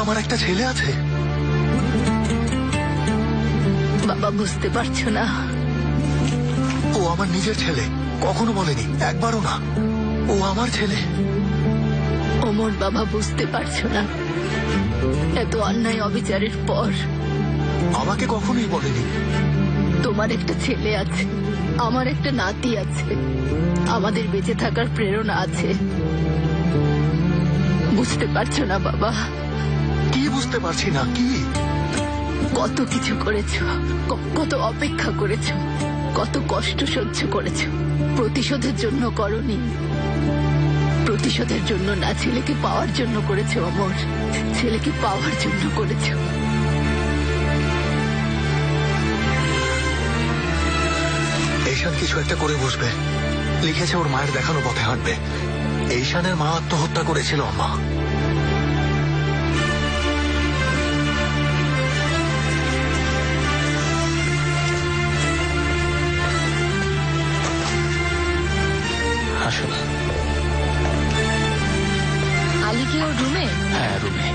আমার একটা ছেলে আছে। বাবা বুঝতে পারছো না? ও আমার নিজের ছেলে, কখনো বলেনি, একবারও না। ও আমার ছেলে। ওমর বাবা বুঝতে পারছো না? এত অন্যায় অবিচারের পর আমাকে কখনোই বলেনি। তোমার একটা ছেলে আছে, আমার একটা নাতি আছে, আমাদের বেঁচে থাকার প্রেরণা আছে। বুঝতে পারছো না বাবা? কি বুঝতে পারছি না? কি? কত কিছু করেছো, কত অপেক্ষা করেছো, কত কষ্ট সহ্য করেছো। প্রতিশোধের জন্য করনি, প্রতিশোধের জন্য না, ছেলেকে পাওয়ার জন্য করেছো অমর, ছেলেকে পাওয়ার জন্য করেছো। ঈশান কিছু একটা করে বসবে, লিখেছে ওর মায়ের দেখানো পথে হাঁটবে। ঈশানের মা আত্মহত্যা করেছিল আম্মা। আসলে আলী কি ওর রুমে? হ্যাঁ, রুমে।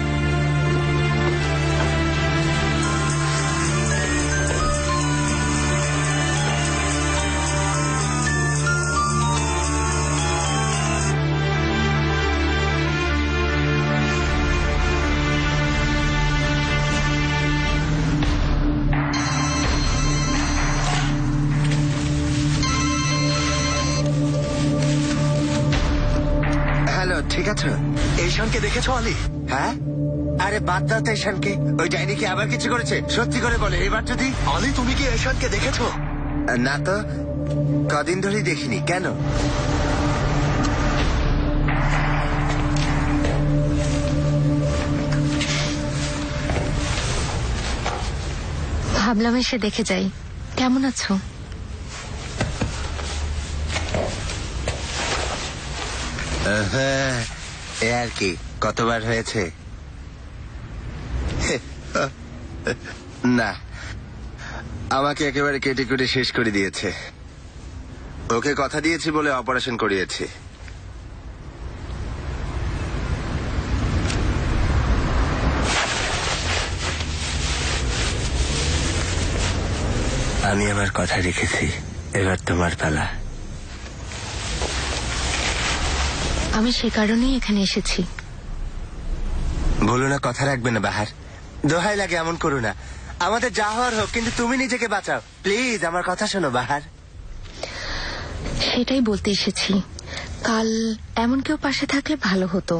ঠিক আছে। ঈশানকে দেখেছো আলী? হ্যাঁ, আরে বাদ দাও তো ঈশানকে। ওই ডাইনি কি আবার কিছু করেছে? সত্যি করে বলে এবার যদি। আলী, তুমি কি ঈশানকে দেখেছো? না তো, কদিন ধরেই দেখিনি। কেন? ভাবলাম এসে দেখে যাই। কেমন আছো? এ আর কি, কতবার হয়েছে? না, আমাকে একেবারে কেটে কেটে শেষ করে দিয়েছে। ওকে কথা দিয়েছি বলে অপারেশন করিয়েছি। আমি আমার কথা রেখেছি, এবার তোমার পালা। আমি সে কারণেই এখানে এসেছি। বলো না কথা রাখবে না বাহার, দোহাই লাগে এমন করো না। আমাদের যা হওয়ার হোক, কিন্তু তুমি নিজেকে বাঁচাও প্লিজ। আমার কথা শোনো বাহার। সেটাই বলতে এসেছি। কাল এমন কেউ পাশে থাকলে ভালো হতো,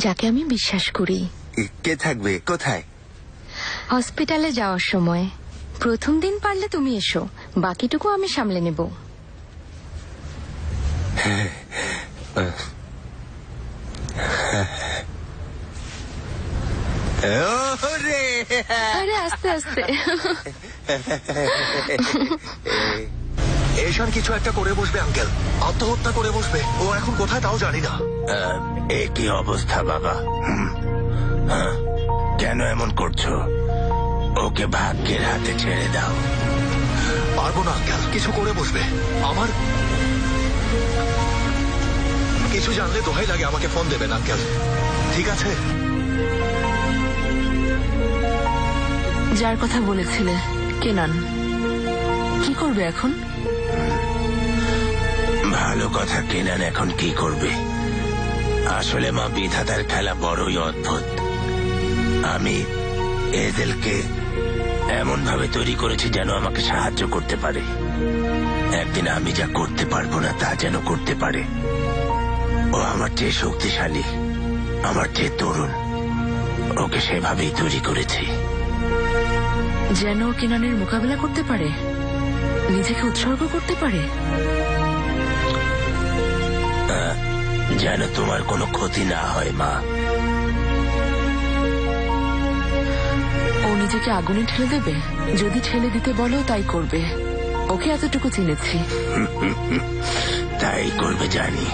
যাকে আমি বিশ্বাস করি। কে থাকবে? কোথায়? হসপিটালে যাওয়ার সময়। প্রথম দিন পারলে তুমি এসো, বাকিটুকু আমি সামলে নেব। আরে আস্তে আস্তে। ঈশান কিছু একটা করে বসবে আঙ্কেল, আত্মহত্যা করে বসবে। ও এখন কোথায় তাও জানি না। এ কি অবস্থা বাবা? কেন এমন করছো? ওকে ভাগ্যের হাতে ছেড়ে দাও। পারবো না আঙ্কেল, কিছু করে বসবে। আমার কিছু জানলে দোহাই লাগে আমাকে ফোন দেবেন আঙ্কেল, ঠিক আছে? যার কথা বলেছিলে কেনান, কি করবে এখন? ভালো কথা, কেনান এখন কি করবে? আসলে মা, বিধাতার খেলা বড়ই অদ্ভুত। আমি এজেলকে এমন ভাবে তৈরি করেছি যেন আমাকে সাহায্য করতে পারে। একদিন আমি যা করতে পারবো না তা যেন করতে পারে। ও আমার চেয়ে শক্তিশালী, আমার চেয়ে তরুণ। ওকে সেভাবেই তৈরি করেছি যেন কেনানের মোকাবিলা করতে পারে, নিজেকে উৎসর্গ করতে পারে। যেন তোমার কোনো ক্ষতি না হয় মা। ও নিজেকে আগুনে ঠেলে দেবে? যদি ঠেলে দিতে বলো তাই করবে। ওকে এতটুকু চিনেছি। তাই করবে জানি,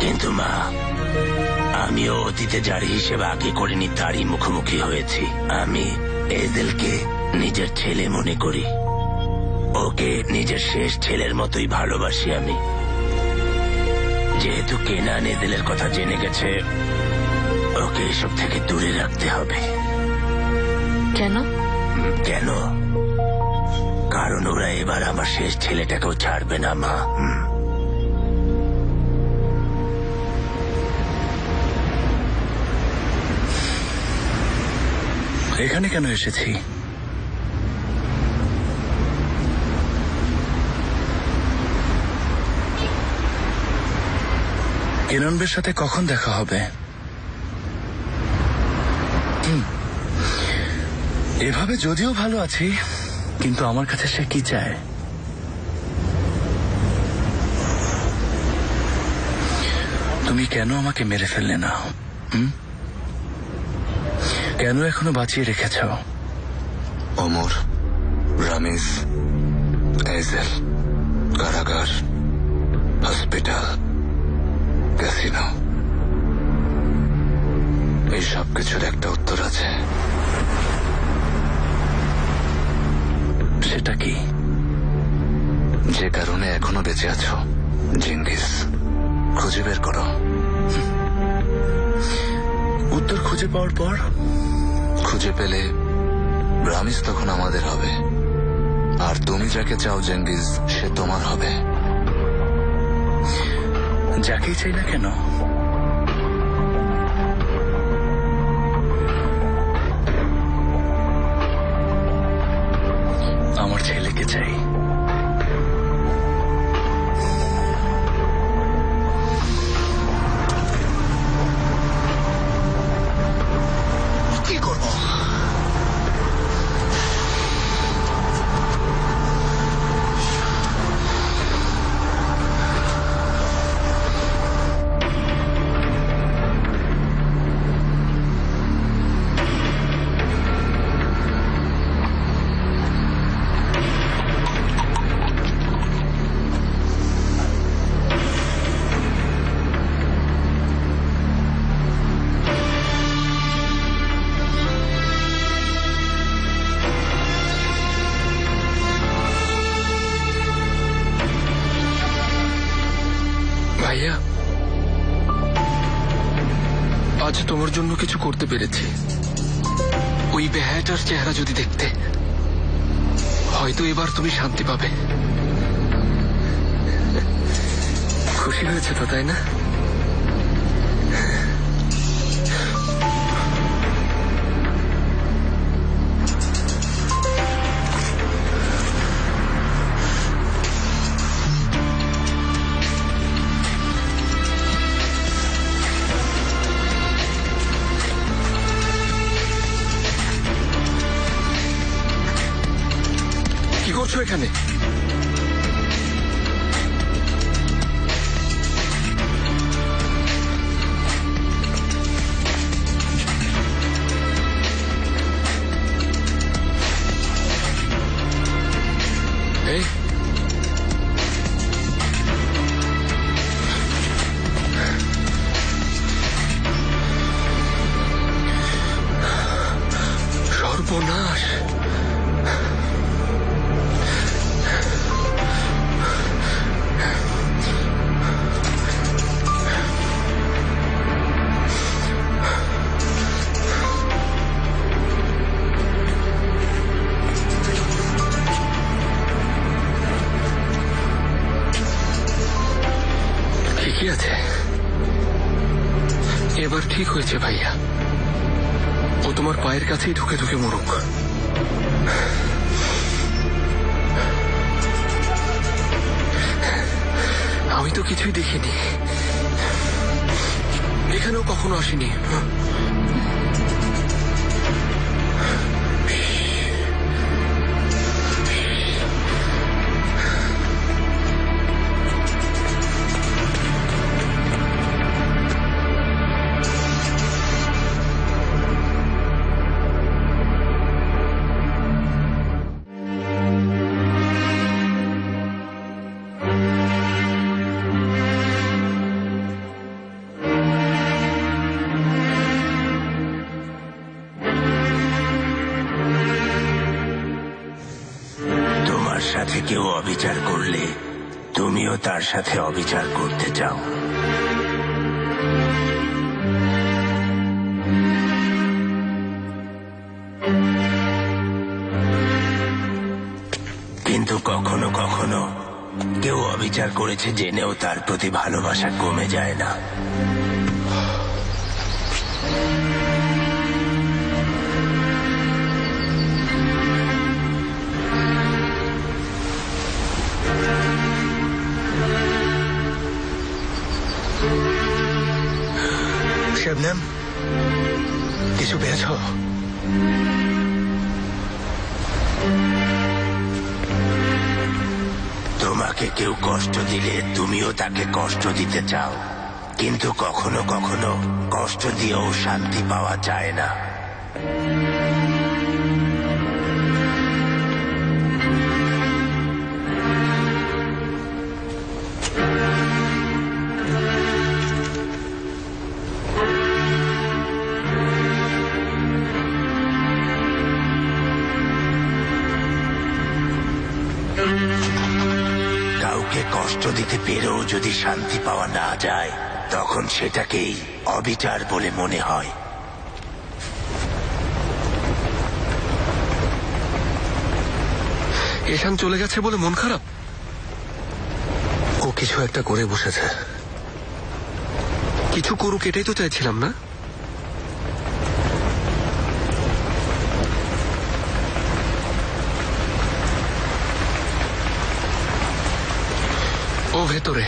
কিন্তু মা, আমিও অতীতে যার হিসেবে আগে করিনি তারই মুখোমুখি হয়েছি। আমি এজেলকে নিজের ছেলে মনে করি। ওকে নিজের শেষ ছেলের মতোই ভালোবাসি আমি। যেহেতু কেনান এজেলের কথা জেনে গেছে, ওকে এসব থেকে দূরে রাখতে হবে। কেন? কেন? কারণ ওরা এবার আমার শেষ ছেলেটাকেও ছাড়বে না মা। এখানে কেন এসেছি? কিরণবের সাথে কখন দেখা হবে? এভাবে যদিও ভালো আছি, কিন্তু আমার কাছে সে কি চায়? তুমি কেন আমাকে মেরে ফেললে না? কেন এখনো বাঁচিয়ে রেখেছ? অমর, রামিজ, এজেল, কারাগার, হসপিটাল, ক্যাসিনো, এই সব কিছুর একটা উত্তর আছে। সেটা কি? যে কারণে এখনো বেঁচে আছো, জিঙ্গিস, খুঁজে বের করো। উত্তর খুঁজে পাওয়ার পর? খুঁজে পেলে রামিজ তখন আমাদের হবে, আর তুমি যাকে চাও জেঙ্গিজ, সে তোমার হবে। যাকেই চাই না কেন, আমার ছেলেকে চাই। কি করবো? ভাইয়া, আজ তোমার জন্য কিছু করতে পেরেছি। ওই বেহায়াটার চেহারা যদি দেখতে, হয়তো এবার তুমি শান্তি পাবে। খুশি হয়েছে তো, তাই না? কি করছো এখানে? এই, সর্বনাশ! ঠিকই আছে, এবার ঠিক হয়েছে ভাইয়া। ও তোমার পায়ের কাছেই ঢুকে ঢুকে মরুক। আমি তো কিছুই দেখিনি, এখানেও কখনো আসিনি। সাথে কেউ অবিচার করলে তুমিও তার সাথে অবিচার করতে চাও। কখনো কখনো কেউ অবিচার করেছে জেনেও তার প্রতি ভালোবাসা কমে যায় না। শবনম, কিছু পেয়েছ? তোমাকে কেউ কষ্ট দিলে তুমিও তাকে কষ্ট দিতে চাও, কিন্তু কখনো কখনো কষ্ট দিয়েও শান্তি পাওয়া যায় না। কাউকে কষ্ট দিতে পেরেও যদি শান্তি পাওয়া না যায়, তখন সেটাকেই অবিচার বলে মনে হয়। ঈশান চলে গেছে বলে মন খারাপ? ও কিছু একটা করে বসেছে। কিছু করুক এটাই তো চাইছিলাম না? ও ভেতরে,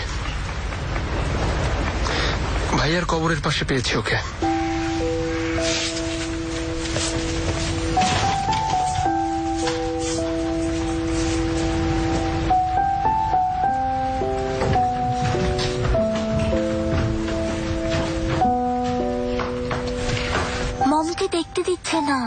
ভাইয়ার কবরের পাশে পেয়েছি ওকে। মমকে দেখতে দিচ্ছে না।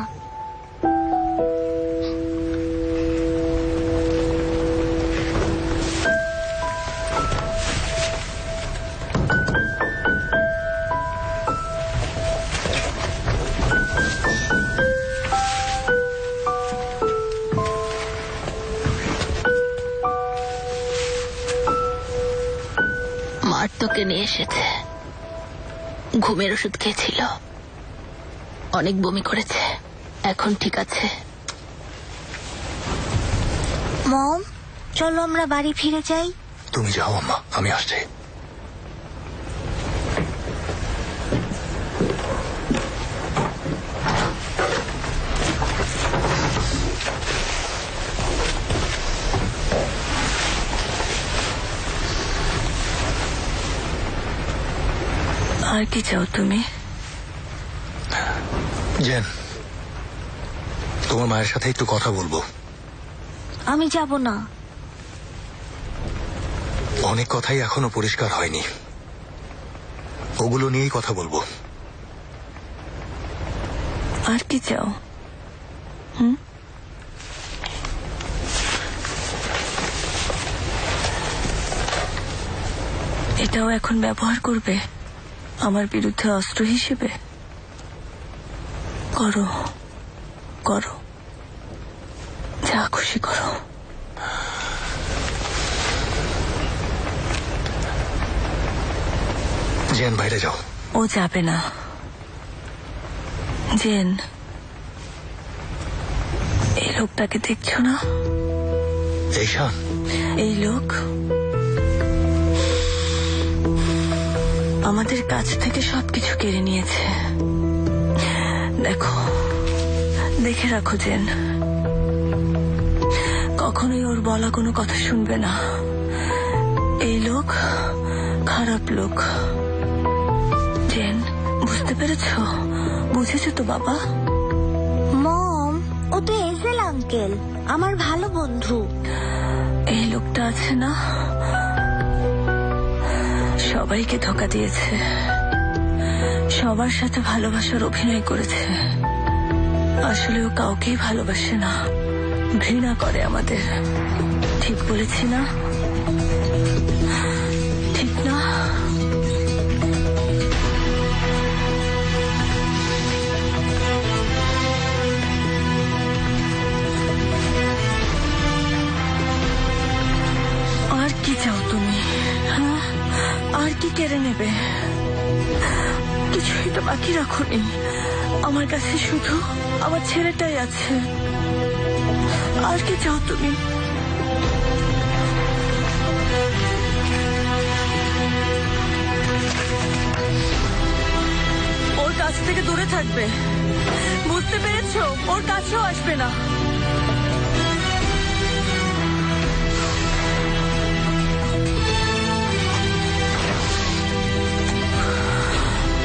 মার তোকে নিয়ে এসেছে। ঘুমের ওষুধ খেয়েছিল, অনেক বমি করেছে, এখন ঠিক আছে। মম, চলো আমরা বাড়ি ফিরে যাই। তুমি যাও আম্মা, আমি আসছি। আর কি চাও তুমি? জেন, তোমার মায়ের সাথে একটু কথা বলবো। আমি যাব না। অনেক কথাই এখনো পরিষ্কার হয়নি, ওগুলো নিয়েই কথা বলবো। আর কি চাও? এটাও এখন ব্যবহার করবে আমার বিরুদ্ধে অস্ত্র হিসেবে? করো করো, যা খুশি করো। জেন, বাইরে যাও। ও যাবে না। জেন, এই লোকটাকে দেখছো না? ঈশান, এই লোক আমাদের কাছ থেকে সবকিছু কেড়ে নিয়েছে। দেখো, দেখে রাখো জেন, কখনোই ওর বলা কোনো কথা শুনবে না। এই লোক খারাপ লোক। জেন, বুঝতে পেরেছো? বুঝেছো তো বাবা? মম, ও তো এজেল আঙ্কেল, আমার ভালো বন্ধু। এই লোকটা আছে না, সবাইকে ধোঁকা দিয়েছে, সবার সাথে ভালোবাসার অভিনয় করেছে। আসলে ও কাউকেই ভালোবাসে না, ঘৃণা করে আমাদের। ঠিক বলেছি না? ঠিক না? আর কি চাও তুমি? হ্যাঁ, আর কি কেড়ে নেবে? কিছুই তো বাকি রাখোনি। আমার কাছে শুধু আমার ছেলেটাই আছে। আর কি চাও তুমি? ওর কাছ থেকে দূরে থাকবে, বুঝতে পেরেছো? ওর কাছেও আসবে না।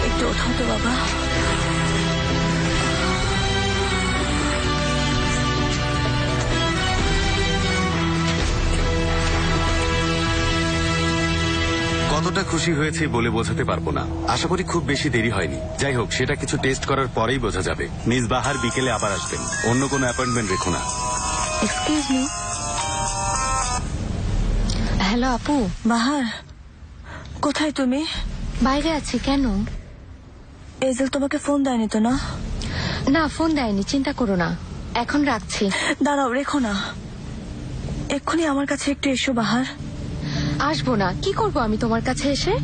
একটু ওঠাও তো বাবা। কতটা খুশি হয়েছে বলে বোঝাতে পারবো না। আশা করি খুব বেশি দেরি হয়নি। যাই হোক, সেটা কিছু টেস্ট করার পরেই বোঝা যাবে। মিস বাহার বিকেলে আবার আসবেন। অন্য কোনো অ্যাপয়েন্টমেন্ট রেখো না। Excuse me. হ্যালো আপু। বাহার, কোথায় তুমি? বাইরে আছি। কেন? এজেল তোমাকে ফোন দেয়নি তো? না না, ফোন দেয়নি, চিন্তা করো না। এখন রাখছি। দাঁড়াও, রেখো না, এক্ষুনি আমার কাছে একটু এসো। বাহার, আসবো না। কি করব আমি তোমার কাছে এসে?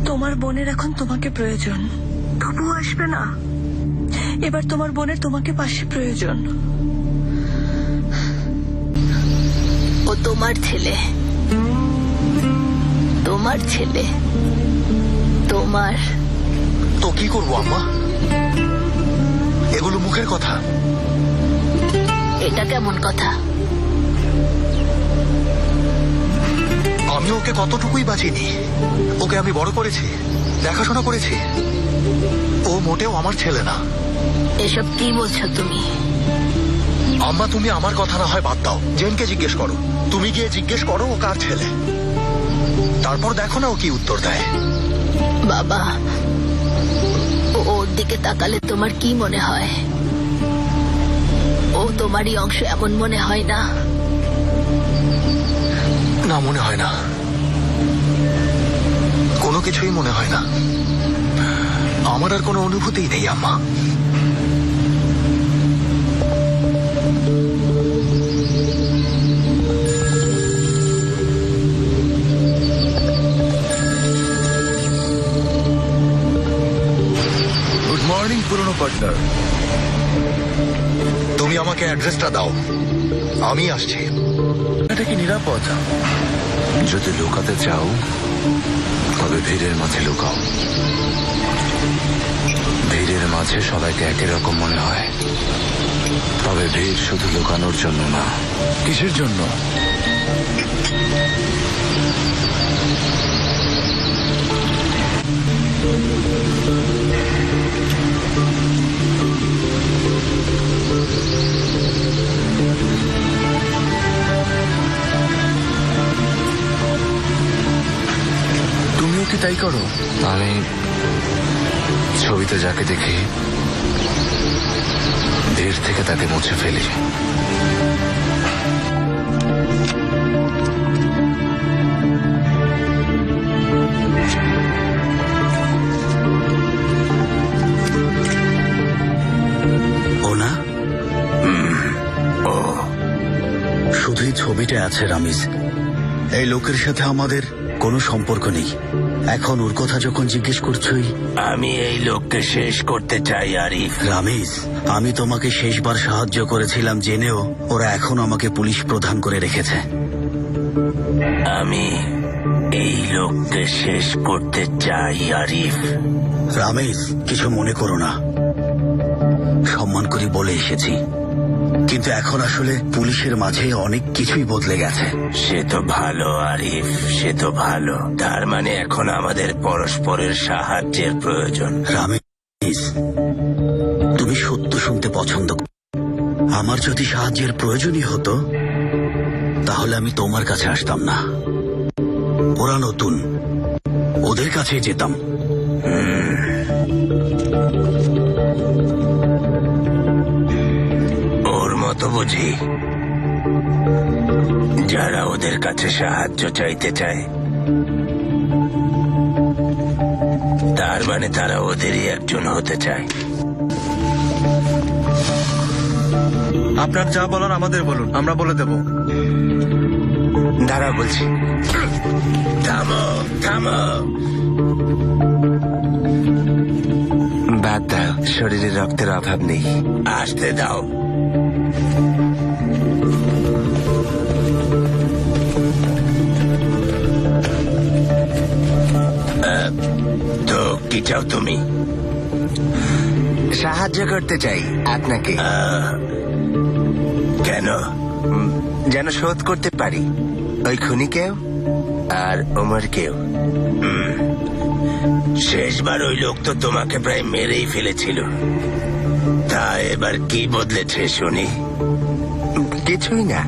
তোমার বোনের এখন তোমাকে প্রয়োজন। তবুও আসবে না? এবার তোমার বোনের তোমাকে পাশে প্রয়োজন। ও তোমার ছেলে, তোমার ছেলে, তোমার। তো কি করবো আম্মা? এগুলো মুখের কথা। এটা কেমন কথা? আমি ওকে কতটুকুই বাঁচিনি। ওকে আমি বড় করেছি, দেখাশোনা করেছি। ও মোটেও আমার ছেলে না। এসব কি বলছো তুমি? আম্মা, তুমি আমার কথা না হয় বাদ দাও, জেনকে জিজ্ঞেস করো। তুমি গিয়ে জিজ্ঞেস করো ও কার ছেলে, তারপর দেখো না ও কি উত্তর দেয়। বাবা, ওর দিকে তাকালে তোমার কি মনে হয়? ও তোমারই অংশ এমন মনে হয় না? না, মনে হয় না, কোনো কিছুই মনে হয় না। আমার আর কোনো অনুভূতিই নেই আম্মা। গুড মর্নিং পুরনো পার্টনার। তুমি আমাকে অ্যাড্রেসটা দাও, আমি আসছি। এটা কি নিরাপদ? যদি লুকাতে চাও তবে ভিড়ের মাঝে লুকাও। ভিড়ের মাঝে সবাইকে একই রকম মনে হয়, তবে ভিড় শুধু লুকানোর জন্য না। কিসের জন্য? তুমিও কি তাই করো? আমি ছবিতে যাকে দেখি ভিড় থেকে তাকে মুছে ফেলি। ও না, ও শুধুই ছবিটা আছে রামিজ। এই লোকের সাথে আমাদের কোনো সম্পর্ক নেই। এখন ওর কথা যখন জিজ্ঞেস করছই, আমি এই লোককে শেষ করতে চাই আরিফ। রামিজ, আমি তোমাকে শেষবার সাহায্য করেছিলাম জেনেও ওরা এখন আমাকে পুলিশ প্রধান করে রেখেছে। আমি এই লোককে শেষ করতে চাই আরিফ। রামিজ, কিছু মনে করো না, সম্মান করি বলে এসেছি। কিন্তু এখন আসলে পুলিশের মাঝে অনেক কিছুই বদলে গেছে। সে তো ভালো আরিফ, সে তো ভালো। তার মানে এখন আমাদের পরস্পরের সাহায্যের প্রয়োজন। রামিজ, তুমি সত্য শুনতে পছন্দ করো। আমার যদি সাহায্যের প্রয়োজনই হতো তাহলে আমি তোমার কাছে আসতাম না। ওরা নতুন, ওদের কাছে যেতাম। ওর মতো বুঝি যারা ওদের কাছে সাহায্য চাইতে চায়, তার মানে তারা ওদেরই একজন হতে চায়। আপনার যা বলার আমাদের বলুন, আমরা বলে দেব। দাঁড়া বলছি। থামো থামো, বাদ দাও, শরীরে রক্তের অভাব নেই, আসতে দাও। কি চাও তুমি? সাহায্য করতে চাই আপনাকে। কেন? যেন শোধ করতে পারি ওই খুনিকেও আর ওমরকেও। শেষবার ওই লোক তো তোমাকে প্রায় মেরেই ফেলেছিল। তা এবার কি বদলেছে শুনি? কিছুই না,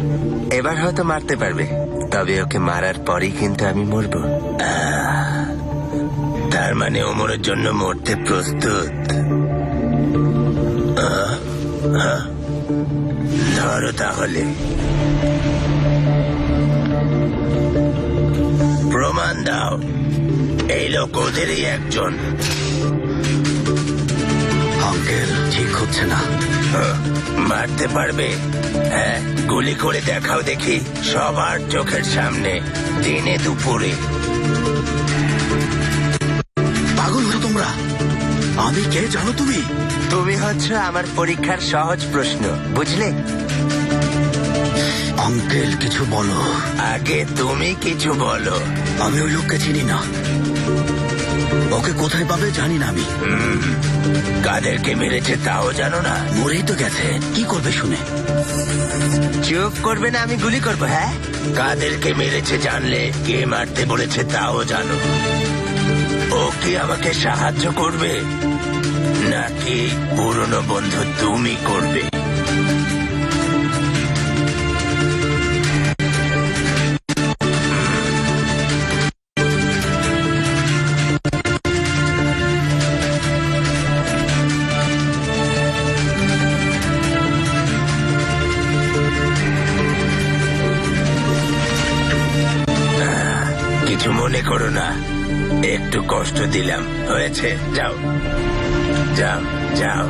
এবার হয়তো মারতে পারবে, তবে ওকে মারার পরেই কিন্তু আমি মরবো। তার মানে ওমরের জন্য মরতে প্রস্তুত? ধরো তাহলে, প্রমাণ দাও এই লোক ওদেরই একজন। আঙ্কেল, ঠিক হচ্ছে না। মারতে পারবে? হ্যাঁ, গুলি করে দেখাও দেখি, সবার চোখের সামনে, দিনে দুপুরে। পাগল হলো তোমরা? আমি কে জানো তুমি? তুমি হচ্ছ আমার পরীক্ষার সহজ প্রশ্ন, বুঝলে? আঙ্কেল, কিছু বলো। আগে তুমি কিছু বলো। আমি ওই লোককে চিনি না, ওকে কোথায় পাবে জানি না আমি। কাদেরকে মেরেছে তাও জানো না? মরেই তো গেছে, কি করবে শুনে? চুপ করবে না, আমি গুলি করবো। হ্যাঁ, কাদেরকে মেরেছে জানলে কে মারতে বলেছে তাও জানো। ও কি আমাকে সাহায্য করবে নাকি পুরনো বন্ধু তুমি করবে? কিছু মনে করো না, একটু কষ্ট দিলাম, হয়েছে? যাও যাও যাও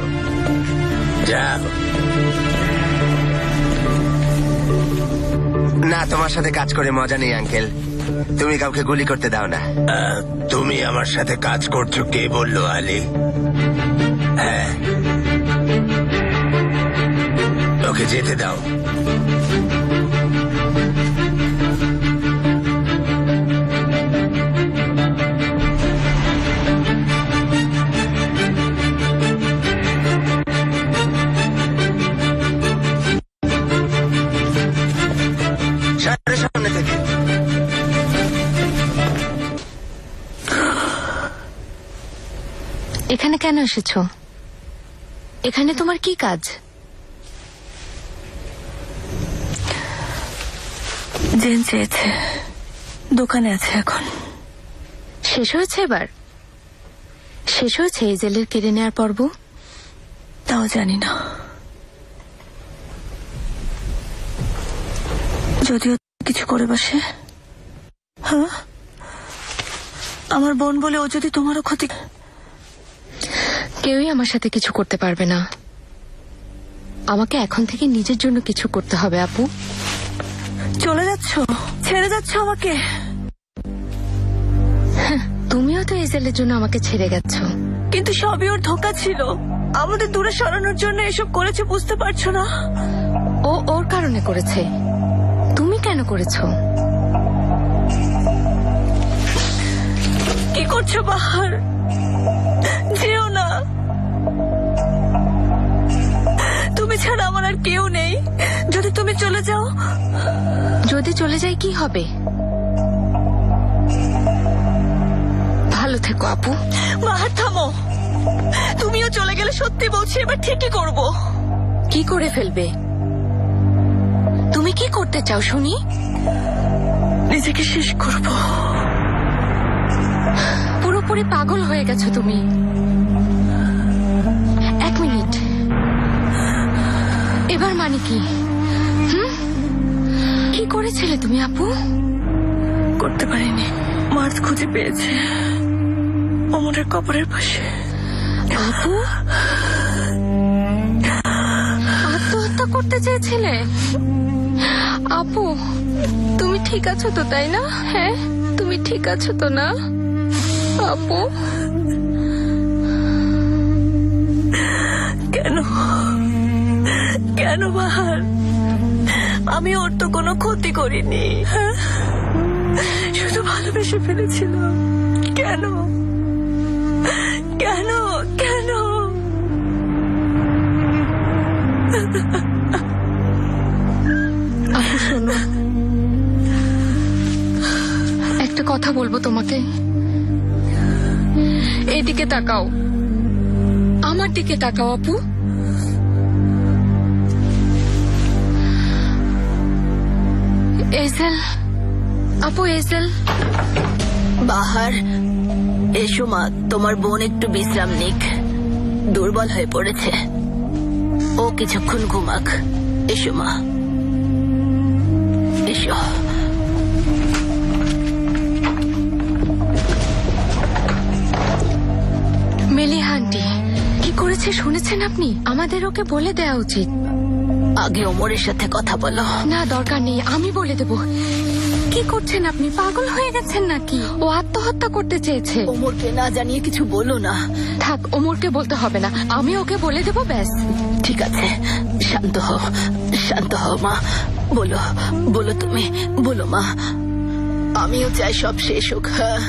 যাও। না, তোমার সাথে কাজ করে মজা নেই আঙ্কেল, তুমি কাউকে গুলি করতে দাও না। তুমি আমার সাথে কাজ করছো কে বললো আলী? হ্যাঁ, ওকে যেতে দাও। সামনে থেকে এখানে কেন এসেছো? এখানে তোমার কি কাজ? জেন চেয়েছে, দোকানে আছে এখন। শেষ হয়েছে এবার? শেষ হয়েছে এই জেলের কেড়ে নেওয়ার পর্ব? তাও জানি না, যদিও কিছু করে বসে। হ্যাঁ, আমার বোন বলে ও যদি তোমারও ক্ষতি। কেউই আমার সাথে কিছু করতে পারবে না। আমাকে এখন থেকে নিজের জন্য কিছু করতে হবে। আপু, চলে যাচ্ছ, ছেড়ে যাচ্ছ আমাকে? তুমিও তো এই জেলের জন্য আমাকে ছেড়ে গেছো। কিন্তু সবই ওর ধোঁকা ছিল, আমাদের দূরে সরানোর জন্য এসব করেছে, বুঝতে পারছো না? ও ওর কারণে করেছে, তুমি কেন করেছো? কি করছো বাহার? যেও না, তুমি ছাড়া আমার আর কেউ নেই। যদি তুমি চলে যাও। যদি চলে যাই কি হবে? ভালো থেকো আপু। বাহার থামো, তুমিও চলে গেলে সত্যি বলছি এবার ঠিকই করব। কি করে ফেলবে? তুমি কি করতে চাও শুনি? নিজেকে শেষ করব। পুরোপুরি পাগল হয়ে গেছো তুমি। এক মিনিট, এবার মানে কি? কি করেছিলে তুমি আপু? করতে পারিনি, মার্চ খুঁজে পেয়েছে ওমরের কবরের পাশে। আপু, আত্মহত্যা করতে চেয়েছিলে? আপু, তুমি ঠিক আছো তো, তাই না? হ্যাঁ, তুমি ঠিক আছো তো না আপু? কেন কেন বাহার? আমি ওর তো কোনো ক্ষতি করিনি, শুধু ভালোবেসে ফেলেছিলাম। কেন কথা বলবো তোমাকে। এদিকে তাকাও, আমার দিকে তাকাও আপু। এজেল, আপু এজেল। বাহার, এসো মা, তোমার বোন একটু বিশ্রাম নিক, দুর্বল হয়ে পড়েছে। ও কিছুক্ষণ ঘুমাক। এসো মা, এসো। মেলিহা আন্টি কি করেছে শুনেছেন আপনি? আমাদের ওকে বলে দেওয়া উচিত। আগে ওমরের সাথে কথা বলো। না, দরকার নেই, আমি বলে দেব। কি করছেন আপনি? পাগল হয়ে গেছেন নাকি? ও আত্মহত্যা করতে চেয়েছে। ওমরকে না জানিয়ে কিছু বলো না। থাক, ওমরকে বলতে হবে না, আমি ওকে বলে দেব, ব্যাস। ঠিক আছে, শান্ত হও, শান্ত হও মা। বলো, বলো তুমি, বলো মা। আমিও চাই সব শেষ হোক, হ্যাঁ,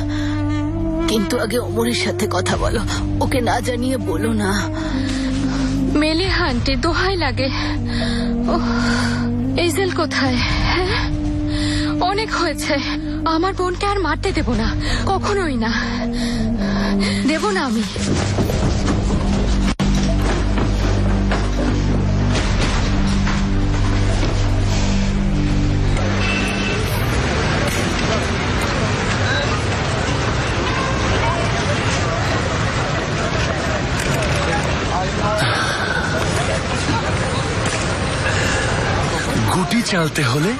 কিন্তু আগে ওমরের সাথে কথা বলো। ওকে না জানিয়ে বলো না। মেলিহা আন্টি, দোহাই লাগে। এজেল কোথায়? হ্যাঁ, অনেক হয়েছে। আমার বোনকে আর মারতে দেব না, কখনোই না, দেব না আমি। গুটি চালতে হলে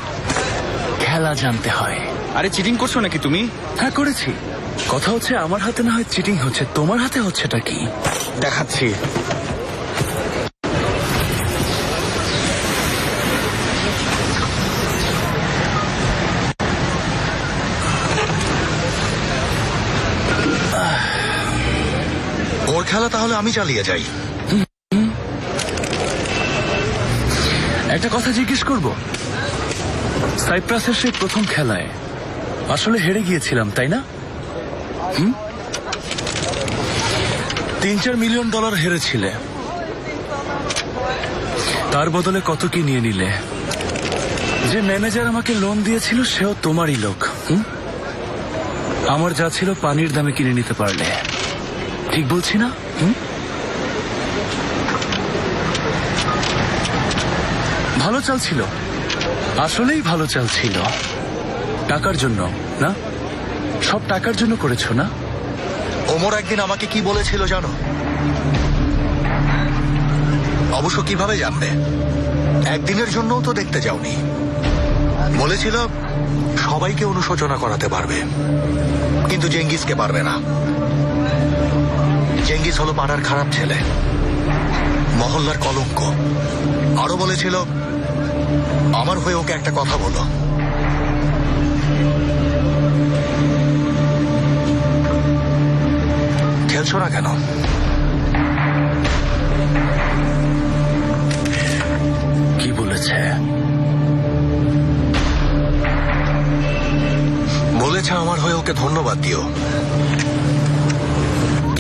খেলা জানতে হয়। আরে চিটিং করছো নাকি তুমি? হ্যাঁ করেছি। কথা হচ্ছে আমার হাতে না হয় চিটিং হচ্ছে, তোমার হাতে হচ্ছেটা কি দেখাচ্ছি। ওর খেলা তাহলে আমি চালিয়ে যাই। একটা কথা জিজ্ঞেস করব, সাইপ্রাসের সেই প্রথম খেলায় আসলে হেরে গিয়েছিলাম তাই না? 3-4 মিলিয়ন ডলার হেরেছিলে, তার বদলে কত কি নিয়ে নিলে? যে ম্যানেজার আমাকে লোন দিয়েছিল সেও তোমারই লোক। আমার যা ছিল পানির দামে কিনে নিতে পারলে, ঠিক বলছি না? ভালো চাল ছিল, আসলেই ভালো চাল ছিল। টাকার জন্য না, সব টাকার জন্য করেছো না? ওমর একদিন আমাকে কি বলেছিল জানো? অবশ্য কিভাবে জানবে, একদিনের জন্যও তো দেখতে যাওনি। বলেছিল সবাইকে অনুশোচনা করাতে পারবে, কিন্তু জেঙ্গিসকে পারবে না। জেঙ্গিস হলো পাড়ার খারাপ ছেলে, মহল্লার কলঙ্ক। আরো বলেছিল আমার হয়ে ওকে একটা কথা বলো। খেলছো না কেন? কি বলেছে? বলেছে আমার হয়ে ওকে ধন্যবাদ দিও।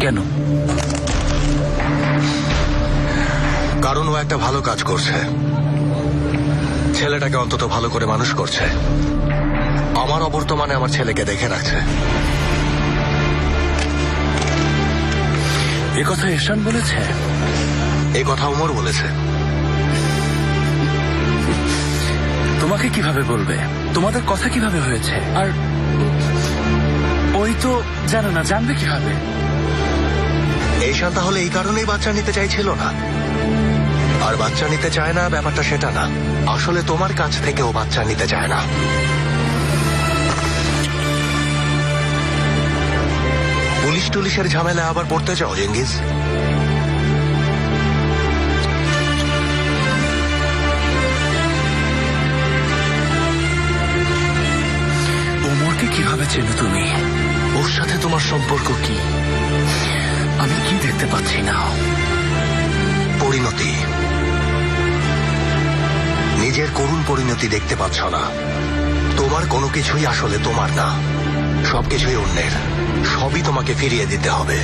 কেন? কারণ ও একটা ভালো কাজ করছে, ছেলেটাকে অন্তত ভালো করে মানুষ করছে। আমার অবর্তমানে আমার ছেলেকে দেখে রাখছে। এ কথা এহসান বলেছে? এ কথা ওমর বলেছে। তোমাকে কিভাবে বলবে? তোমাদের কথা কিভাবে হয়েছে? আর ওই তো জানে না, জানবে কিভাবে? এহসান তাহলে এই কারণেই বাচ্চা নিতে চাইছিল না। আর বাচ্চা নিতে চায় না ব্যাপারটা সেটা না, আসলে তোমার কাছ থেকে ও বাচ্চা নিতে চায় না। পুলিশ টুলিশের ঝামেলা আবার পড়তে চাও জেঙ্গিস? ওমরকে কিভাবে চেনো তুমি? ওর সাথে তোমার সম্পর্ক কি? আমি কি দেখতে পাচ্ছি না? পরিণতি, নিজের করুণ পরিণতি দেখতে পাচ্ছ না। তোমার কোনো কিছুই আসলে তোমার না, সবকিছুই অন্যের। সবই তোমাকে ফিরিয়ে দিতে হবে।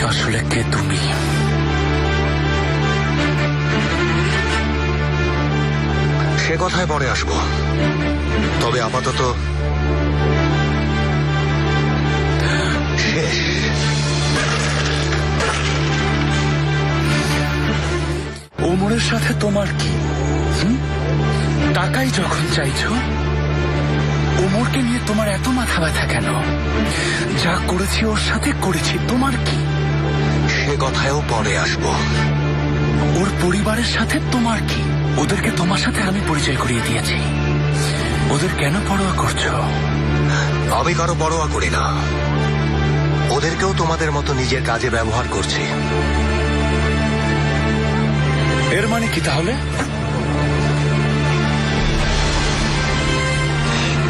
আসলে কে তুমি? সে সে কথায় পরে আসবো, তবে আপাতত শেষ। ওমরের সাথে তোমার কি? টাকাই যখন চাইছো, ওমরকে নিয়ে তোমার এত মাথা ব্যথা কেন? যা করেছি ওর সাথে করেছি, তোমার কি? সে কথায়ও পরে আসবো। ওর পরিবারের সাথে তোমার কি? ওদেরকে তোমার সাথে আমি পরিচয় করিয়ে দিয়েছি। ওদের কেন পরোয়া করছো? আমি কারো পরোয়া করি না। ওদেরকেও তোমাদের মতো নিজের কাজে ব্যবহার করছি। এর মানে কি তাহলে?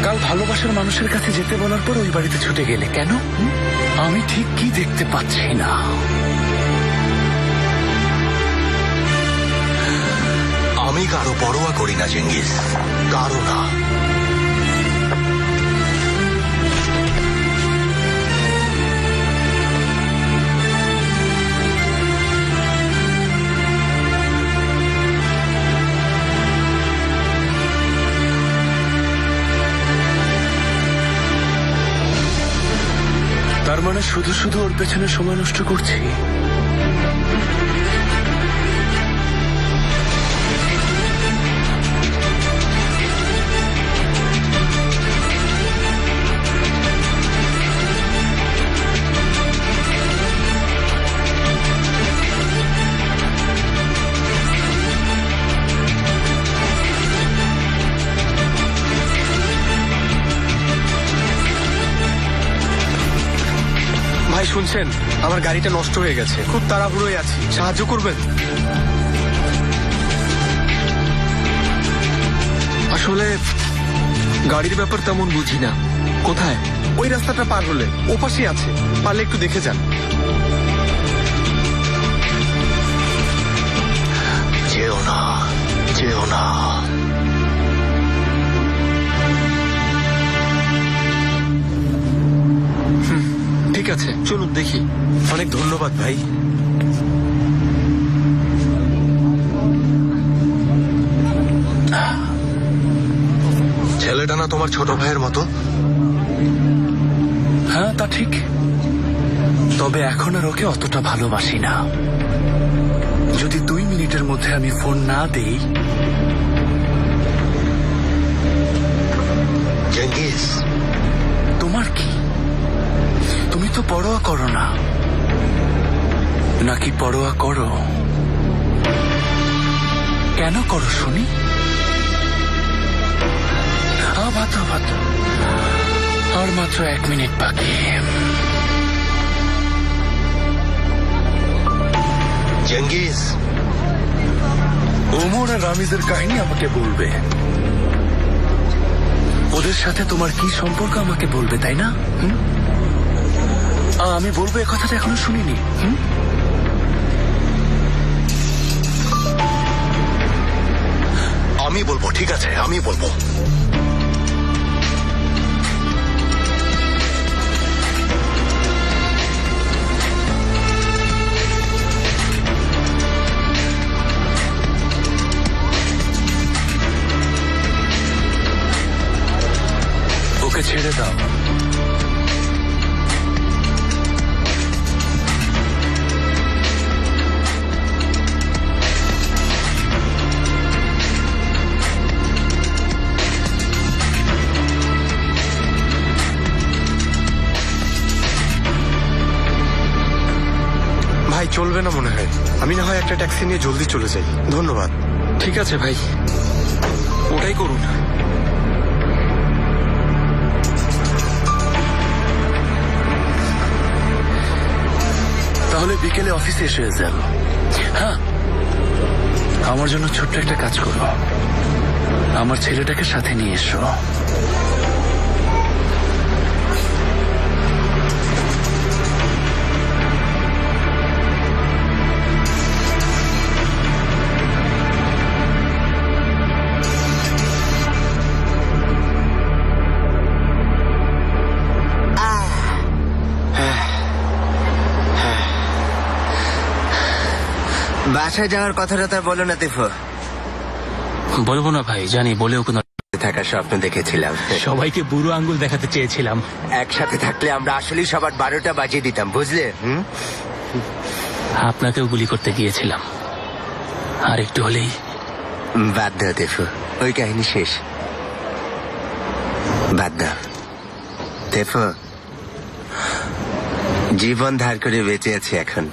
কাল ভালোবাসার মানুষের কাছে যেতে বলার পর ওই বাড়িতে ছুটে গেলে কেন? আমি ঠিক কি দেখতে পাচ্ছি না? আমি কারো পরোয়া করি না চেঙ্গিস, কারো না। তার মানে শুধু শুধু ওর পেছনে সময় নষ্ট করছি? ভাই শুনছেন, আমার গাড়িটা নষ্ট হয়ে গেছে, খুব তাড়াহুড়োয় আছি, সাহায্য করবেন? আসলে গাড়ির ব্যাপার তেমন বুঝি না। কোথায়? ওই রাস্তাটা পার হলে ওপাশেই আছে, পারলে একটু দেখে যান। যেও না, যেও না। ঠিক আছে, চলুন দেখি। অনেক ধন্যবাদ ভাই। ছেলেটা না তোমার ছোট ভাইয়ের মতো? হ্যাঁ, তা ঠিক। তবে এখন আর ওকে অতটা ভালোবাসি না। যদি 2 মিনিটের মধ্যে আমি ফোন না দেই। চেঙ্গিস, তোমার কি? তুমি তো পরোয়া করো না, নাকি পরোয়া করো? কেন করো শুনি? আর মাত্র 1 মিনিট বাকি। চেঙ্গিস, ওমর আর রামিজের কাহিনী আমাকে বলবে। ওদের সাথে তোমার কি সম্পর্ক আমাকে বলবে, তাই না? আমি বলবো এ কথাটা এখনো শুনিনি। আমি বলবো, ঠিক আছে, আমি বলবো। ওকে ছেড়ে দাও। ভাই চলবে না মনে হয়, আমি না হয় একটা ট্যাক্সি নিয়ে জলদি চলে যাই। ধন্যবাদ। ঠিক আছে ভাই, ওটাই করুন। তাহলে বিকেলে অফিসে এসে যান। হ্যাঁ, আমার জন্য ছোট্ট একটা কাজ করো। আমার ছেলেটাকে সাথে নিয়ে এসো। বাসায় যাওয়ার কথাটা তার বলো না তিফো। বলবো না ভাই, জানি বলেও কোনো থাকার স্বপ্ন দেখেছিলাম। সবাইকে বুড়ো আঙ্গুল দেখাতে চেয়েছিলাম। একসাথে থাকলে আমরা আসলেই সবার 12টা বাজিয়ে দিতাম, বুঝলে? আপনাকেও গুলি করতে গিয়েছিলাম, আর একটু হলেই। বাদ দাও দেখো, ওই কাহিনী শেষ। বাদ দাও দেখো, জীবন ধার করে বেঁচে আছি এখন।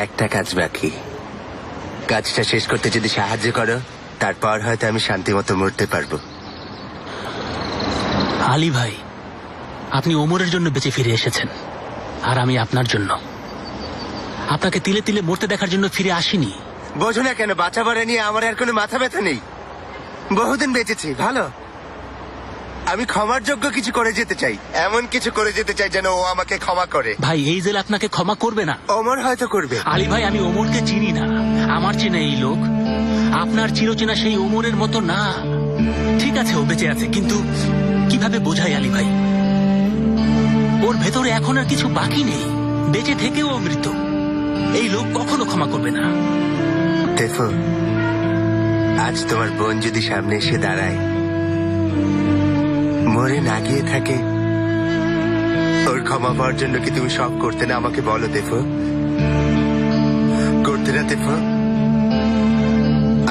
একটা কাজ বাকি, কাজটা শেষ করতে যদি সাহায্য করো, তারপর হয়তো আমি শান্তি মতো মরতে পারবো। আলী ভাই, আপনি ওমরের জন্য বেঁচে ফিরে এসেছেন, আর আমি আপনার জন্য। আপনাকে তিলে তিলে মরতে দেখার জন্য ফিরে আসিনি। বোঝো না কেন, বাঁচা বাড়া নিয়ে আমার আর কোনো মাথা ব্যথা নেই। বহুদিন বেঁচেছি, ভালো। আমি ক্ষমার যোগ্য কিছু করে যেতে চাই, এমন কিছু করে যেতে চাই যেন ও আমাকে ক্ষমা করে। ভাই, এই জেল আপনাকে ক্ষমা করবে না। ওমর হয়তো করবে। আলী ভাই, আমি ওমরকে চিনি না। আমার চেনা এই লোক আপনার চিরচেনা সেই ওমরের মতো না। ঠিক আছে, ও বেঁচে আছে, কিন্তু কিভাবে বোঝাই আলী ভাই? ওর ভেতরে এখন আর কিছু বাকি নেই, বেঁচে থেকেও ও মৃত। এই লোক কখনো ক্ষমা করবে না। দেখো, আজ তোমার বোন যদি সামনে এসে দাঁড়ায়, মরে না গিয়ে থাকে, ওর ক্ষমা পাওয়ার জন্য কি তুমি সব করতে না? আমাকে বলো দেখো, করতে না? দেখো,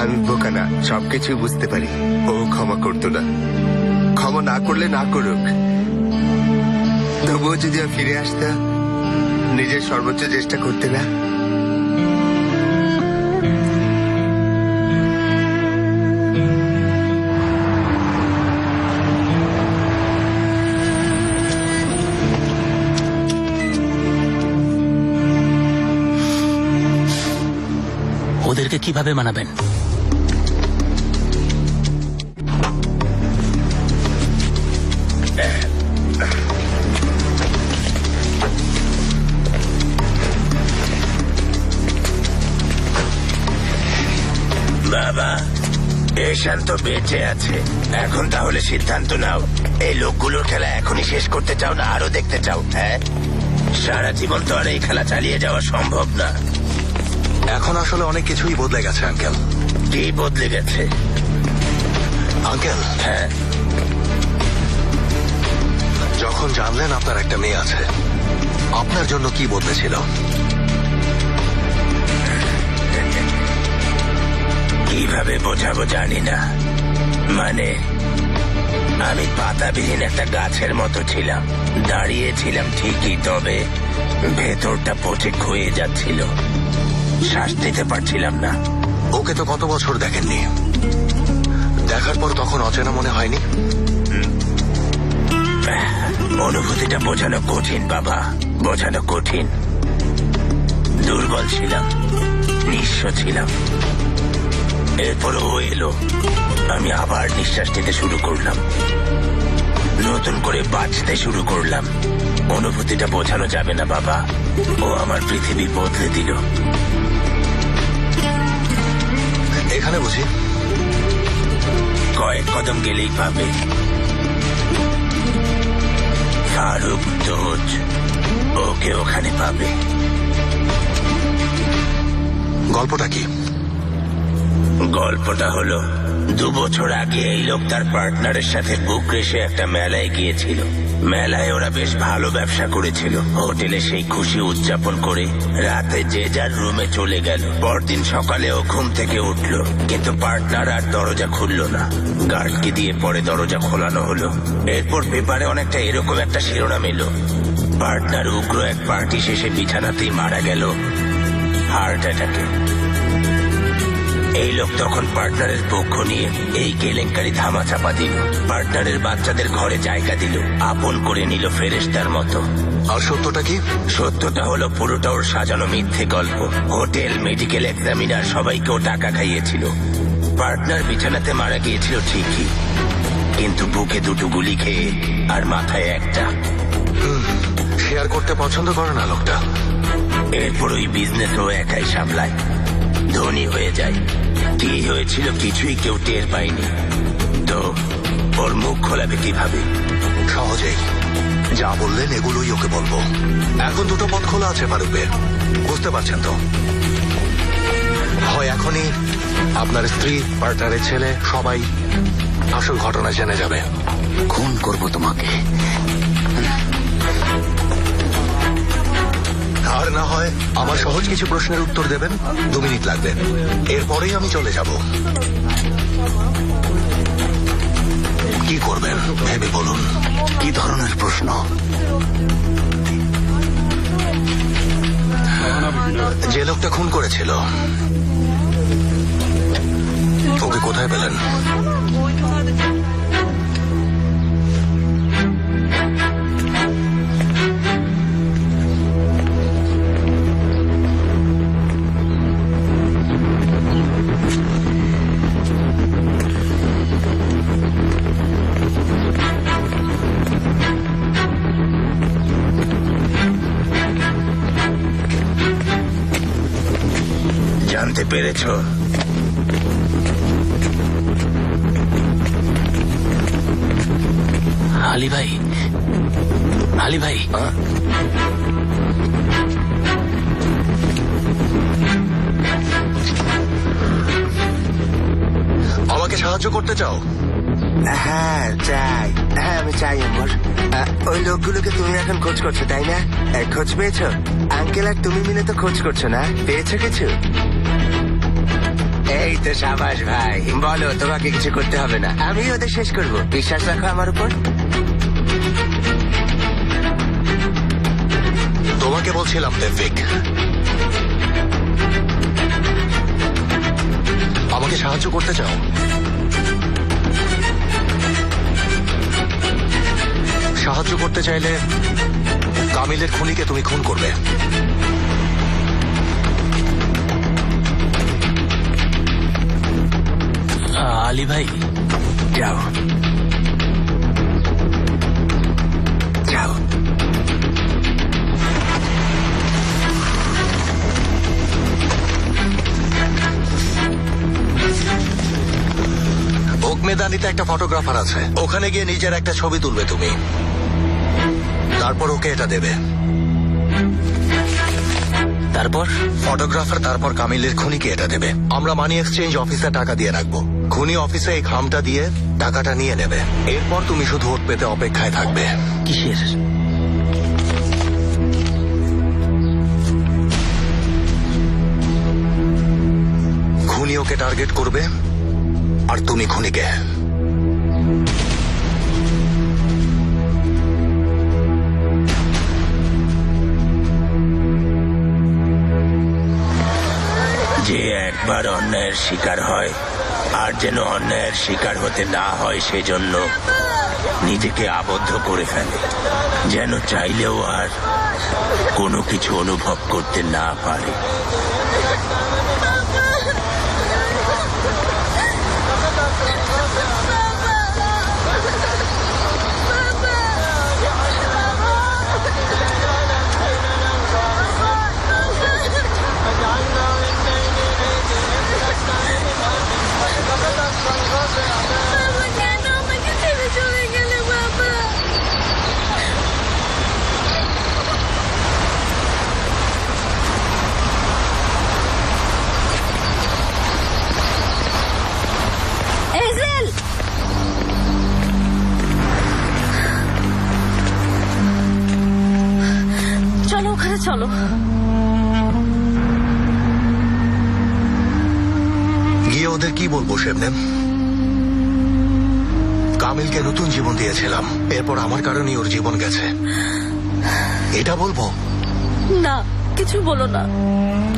আমি বোকা না, সবকিছু বুঝতে পারি। ও ক্ষমা করতো না, ক্ষমা না করলে না করুক, তবুও যদি ফিরে আসতে, নিজের সর্বোচ্চ চেষ্টা করতে না? ওদেরকে কিভাবে মানাবেন? বাবা, এশান তো বেঁচে আছে। এখন তাহলে সিদ্ধান্ত নাও, এই লোকগুলোর খেলা এখনই শেষ করতে চাও না আরো দেখতে চাও? হ্যাঁ, সারা জীবন তো আর এই খেলা চালিয়ে যাওয়া সম্ভব না। এখন আসলে অনেক কিছুই বদলে গেছে আঙ্কেল। কি বদলে গেছে আঙ্কেল? হ্যাঁ, যখন জানলেন আপনার একটা মেয়ে আছে, আপনার জন্য কি বদলেছিল? কিভাবে বোঝাবো জানি না। মানে, আমি পাতাবিহীন একটা গাছের মতো ছিলাম, দাঁড়িয়েছিলাম ঠিকই, তবে ভেতরটা পচে ক্ষয়ে যাচ্ছিল, শ্বাস নিতে পারছিলাম না। ওকে তো কত বছর দেখেননি, দেখার পর তখন অচেনা মনে হয়নি? অনুভূতিটা বোঝানো কঠিন বাবা, বোঝানো কঠিন। দুর্বল ছিলাম, নিঃস্ব ছিলাম। এরপর ও এলো, আমি আবার নিঃশ্বাস নিতে শুরু করলাম, নতুন করে বাঁচতে শুরু করলাম। অনুভূতিটা বোঝানো যাবে না বাবা, ও আমার পৃথিবী বদলে দিল। এখানে বুঝি? কয়েক কদম গেলেই পাবে। ফারুক দোজ, ওকে ওখানে পাবে। গল্পটা কি? গল্পটা হলো, 2 বছর আগে এই লোক তার পার্টনারের সাথে বুক রেসে একটা মেলায় গিয়েছিল। মেলায় ওরা বেশ ভালো ব্যবসা করেছিল। হোটেলে সেই খুশি উদযাপন করে রাতে যে যার রুমে চলে গেল। পরদিন সকালে ও ঘুম থেকে উঠল, কিন্তু পার্টনার আর দরজা খুলল না। গার্ডকে দিয়ে পরে দরজা খোলানো হলো। এরপর পেপারে অনেকটা এরকম একটা শিরোনাম এলো, পার্টনার উগ্র এক পার্টি শেষে বিছানাতেই মারা গেল হার্ট অ্যাটাকে। এই লোক তখন পার্টনারের পক্ষ নিয়ে এই কেলেঙ্কারি ধামাচাপা দিল, পার্টনারের বাচ্চাদের ঘরে জায়গা দিল, আপন করে নিল ফেরেশতার মতো। আর সত্যটা কি? সত্যটা হলো, পুরোটা ওর সাজানো মিথ্যে গল্প। হোটেল, মেডিকেল এক্সামিনার সবাইকে ও টাকা খাইয়েছিল। পার্টনার বিছানাতে মারা গিয়েছিল ঠিকই, কিন্তু বুকে 2টো গুলি খেয়ে আর মাথায় একটা। শেয়ার করতে পছন্দ করে না লোকটা। এরপর ওই বিজনেস ও একাই সামলায়, ধনী হয়ে যায়। কি হয়েছিল কিছুই কেউ টের পায়নি। তো ওর মুখ খোলাবে কিভাবে? সহজেই, যা বললেন এগুলোই ওকে বলবো। এখন 2টো পথ খোলা আছে ফারুকের, বুঝতে পারছেন তো? হয় এখনই আপনার স্ত্রী, পার্টনারের ছেলে সবাই আসল ঘটনা জেনে যাবে। খুন করব তোমাকে। আর না হয় আমার সহজ কিছু প্রশ্নের উত্তর দেবেন, 2 মিনিট লাগবে, এরপরেই আমি চলে যাব। কি করবেন ভেবে বলুন। কি ধরনের প্রশ্ন? যে লোকটা খুন করেছিল ওকে কোথায় পেলেন? জানতে পেরেছো? আলী ভাই, আলী ভাই, আমাকে সাহায্য করতে চাও? হ্যাঁ চাই, হ্যাঁ আমি চাই অমর। ওই লোকগুলোকে তুমি এখন খোঁজ করছো তাই না? খোঁজ পেয়েছো? আঙ্কেল আর তুমি মিলে তো খোঁজ করছো না? পেয়েছো কিছু? এই তো সাবাস ভাই, বলো তোমাকে কিছু করতে হবে না, আমি ওদের শেষ করব, বিশ্বাস রাখো আমার উপর। তোমাকে বলছিলাম দেবিক, আমাকে সাহায্য করতে চাও? সাহায্য করতে চাইলে কামিলের খুনিকে তুমি খুন করবে। আলী ভাই, যাও যাও। ওকমেদানিতে একটা ফটোগ্রাফার আছে, ওখানে গিয়ে নিজের একটা ছবি তুলবে তুমি, তারপর ওকে এটা দেবে। তারপর ফটোগ্রাফার তারপর কামিলের খুনিকে এটা দেবে। আমরা মানি এক্সচেঞ্জ অফিসে টাকা দিয়ে রাখবো, খুনি অফিসে এই খামটা দিয়ে টাকাটা নিয়ে নেবে। এরপর তুমি শুধু ওট পেতে অপেক্ষায় থাকবে। কিসের? খুনি ওকে টার্গেট করবে আর তুমি খুনিকে। যে একবার অন্যায়ের শিকার হয় আর যেন অন্যায়ের শিকার হতে না হয় সেজন্য নিজেকে আবদ্ধ করে ফেলে, যেন চাইলেও আর কোনো কিছু অনুভব করতে না পারে। চলো ওখানে চলো। গিয়ে ওদের কি বলবো শেবনেম? কামিলকে নতুন জীবন দিয়েছিলাম, এরপর আমার কারণেই ওর জীবন গেছে, এটা বলবো? না, কিছু বলো না,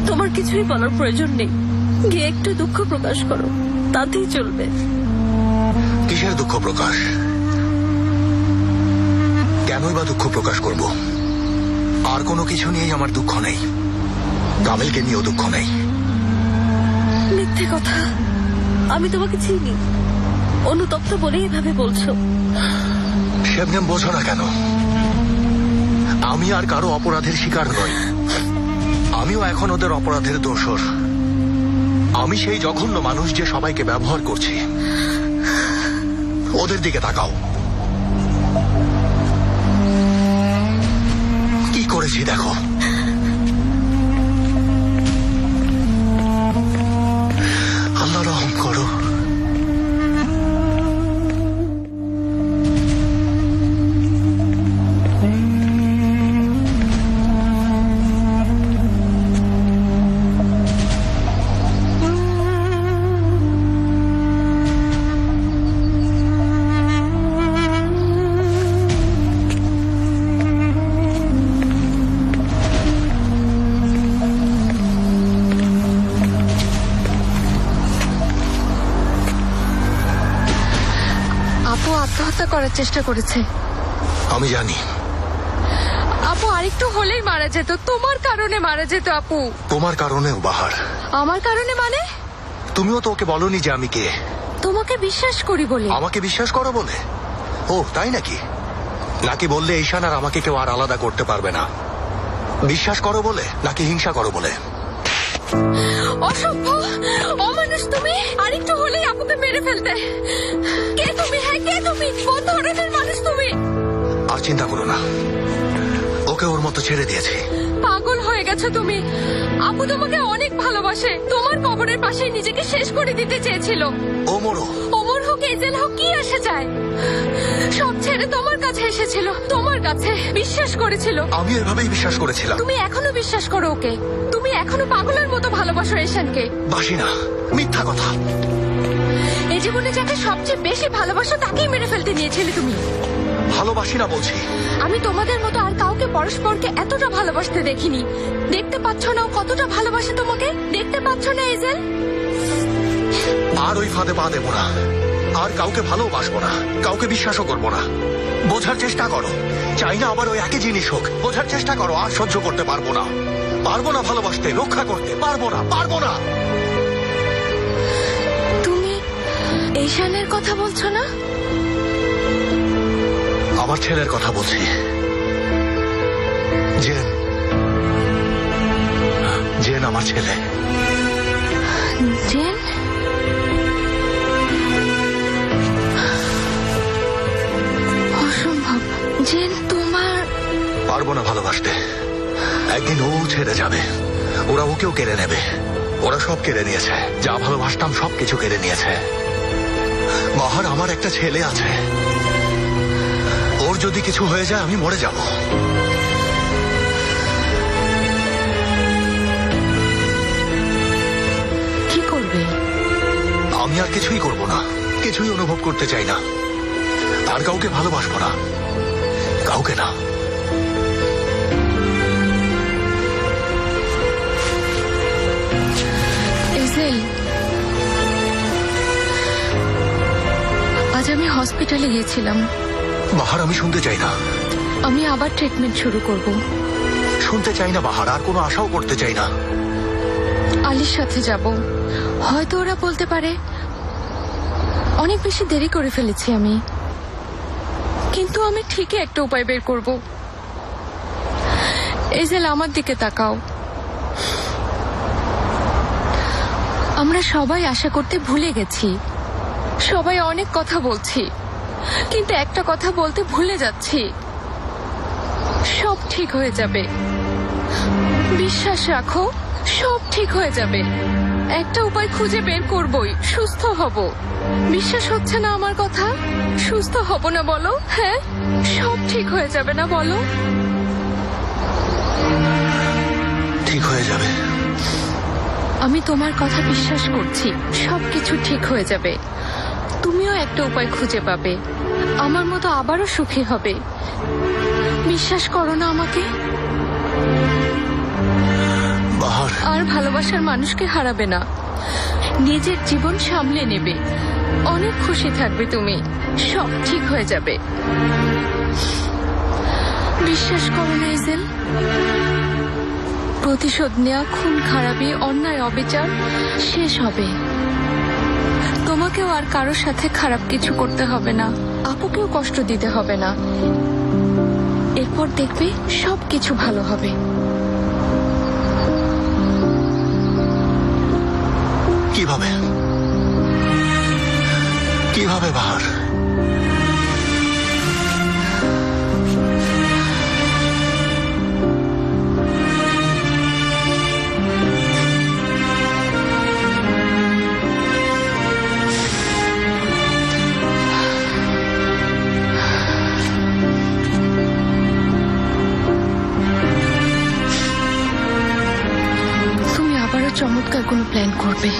তোমার কিছুই বলার প্রয়োজন নেই। গিয়ে একটু দুঃখ প্রকাশ করো, তাতেই চলবে। কিসের দুঃখ প্রকাশ? কেনই বা দুঃখ প্রকাশ করব? আর কোনো কিছু নিয়েই আমার দুঃখ নেই, কামিলকে নিয়েও দুঃখ নেই। মিথ্যে কথা, আমি তোমাকে চিনি, অনুতপ্ত বলেই এভাবে বলছো। শেবনেম বোঝো না কেন? আমি আর কারো অপরাধের শিকার নই, আমিও এখন ওদের অপরাধের দোষর। আমি সেই জঘন্য মানুষ যে সবাইকে ব্যবহার করছি। ওদের দিকে তাকাও, কি করেছি দেখো। আল্লাহ আত্মহত্যা করার চেষ্টা করেছে। আমি জানি। আপু আরেকটু হলেই মারা যেত, তোমার কারণে মারা যেত আপু। তোমার কারণেও বাহার। আমার কারণে মানে? তুমিও তো ওকে বলনি যে আমি কে। তোমাকে বিশ্বাস করি বলে। আমাকে বিশ্বাস করো বলে? ও তাই নাকি? নাকি বললে ঈশান আর আমাকে কেউ আর আলাদা করতে পারবে না? বিশ্বাস করো বলে নাকি হিংসা করো বলে? অসম্ভব, অমানুষ তুমি। আরেকটু হলেই আপুকে মেরে ফেলতে। কে তুমি? হ্যাঁ কে তুমি? কোন ধরনের মানুষ তুমি? আর চিন্তা করো না, ওকে ওর মতো ছেড়ে দিয়েছি। পাগল হয়ে গেছো তুমি। আপু তোমাকে অনেক ভালোবাসে, তোমার কবরের পাশে নিজেকে শেষ করে দিতে চেয়েছিল। ওমরও। ওমর হোক এজেল হোক কি আসে যায়, সব ছেড়ে তোমার কাছে এসেছিল, তোমার কাছে বিশ্বাস করেছিল। আমি এভাবেই বিশ্বাস করেছিলাম। তুমি এখনো বিশ্বাস করো ওকে? তুমি এখনো পাগলের মতো ভালোবাসো ঈশানকে? বাসি না, মিথ্যা কথা। এই জীবনে যাকে সবচেয়ে বেশি ভালোবাসো তাকেই মেরে ফেলতে নিয়েছিলে তুমি। ভালোবাসি না বলছি। আমি তোমাদের মতো আর কাউকে পরস্পরকে এতটা ভালোবাসতে দেখিনি। দেখতে পাচ্ছ না ও কতটা ভালোবাসে তোমাকে? দেখতে পাচ্ছ না এজেল? আর ওই ফাঁদে পা দেবো না, আর কাউকে ভালোবাসবো না, কাউকে বিশ্বাসও করবো না। বোঝার চেষ্টা করো, চাই না আবার ওই একই জিনিস হোক। বোঝার চেষ্টা করো, আর সহ্য করতে পারবো না। পারবো না ভালোবাসতে, রক্ষা করতে পারবো না, পারবো না। তুমি ঈশানের কথা বলছো না? আমার ছেলের কথা বলছি। জেন, জেন আমার ছেলে। জেন? অসম্ভব। জেন তোমার? পারবো না ভালোবাসতে। একদিন ও ছেড়ে যাবে, ওরা ওকেও কেড়ে নেবে। ওরা সব কেড়ে নিয়েছে, যা ভালোবাসতাম সবকিছু কেড়ে নিয়েছে। বাহার, আমার একটা ছেলে আছে, ওর যদি কিছু হয়ে যায় আমি মরে যাব। কি করবে? আমি আর কিছুই করব না, কিছুই অনুভব করতে চাই না, আর কাউকে ভালোবাসবো না, কাউকে না। এজেল, আজ আমি হসপিটালে গিয়েছিলাম। বাহার, আমি শুনতে চাই না। আমি আবার ট্রিটমেন্ট শুরু করব। শুনতে চাই না বাহার, আর কোনো আশাও করতে চাই না। আলির সাথে যাব। হয়তো ওরা বলতে পারে অনেক বেশি দেরি করে ফেলেছি আমি, কিন্তু আমি ঠিকই একটা উপায় বের করব। এজেল, আমার দিকে তাকাও। আমরা সবাই আশা করতে ভুলে গেছি, সবাই অনেক কথা বলছি, কিন্তু একটা কথা বলতে ভুলে যাচ্ছি। সব ঠিক হয়ে যাবে, বিশ্বাস রাখো, সব ঠিক হয়ে যাবে। একটা উপায় খুঁজে বের করবই, সুস্থ হব। বিশ্বাস হচ্ছে না আমার কথা? সুস্থ হব না বলো? হ্যাঁ, সব ঠিক হয়ে যাবে না বলো? ঠিক হয়ে যাবে। আমি তোমার কথা বিশ্বাস করছি, সবকিছু ঠিক হয়ে যাবে। তুমিও একটা উপায় খুঁজে পাবে, আমার মতো আবারও সুখী হবে। বিশ্বাস করো না আমাকে? বাহার, আর ভালোবাসার মানুষকে হারাবে না, নিজের জীবন সামলে নেবে, অনেক খুশি থাকবে তুমি, সব ঠিক হয়ে যাবে। বিশ্বাস করো না এজেল? প্রতিশোধ নেওয়া, খুন খারাপি, অন্যায় অবিচার শেষ হবে। তোমাকেও আর কারোর সাথে খারাপ কিছু করতে হবে না, আপুকেও কষ্ট দিতে হবে না। এরপর দেখবে সবকিছু ভালো হবে। কিভাবে? কিভাবে বাহার? তুমি আবারও চমৎকার কোনো প্ল্যান করবে।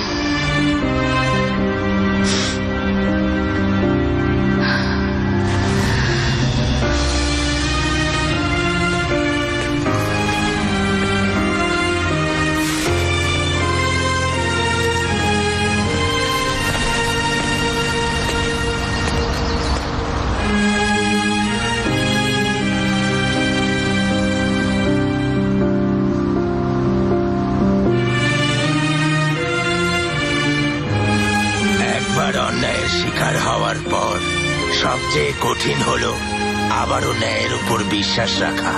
সবচেয়ে কঠিন হলো আবারও ন্যায়ের উপর বিশ্বাস রাখা।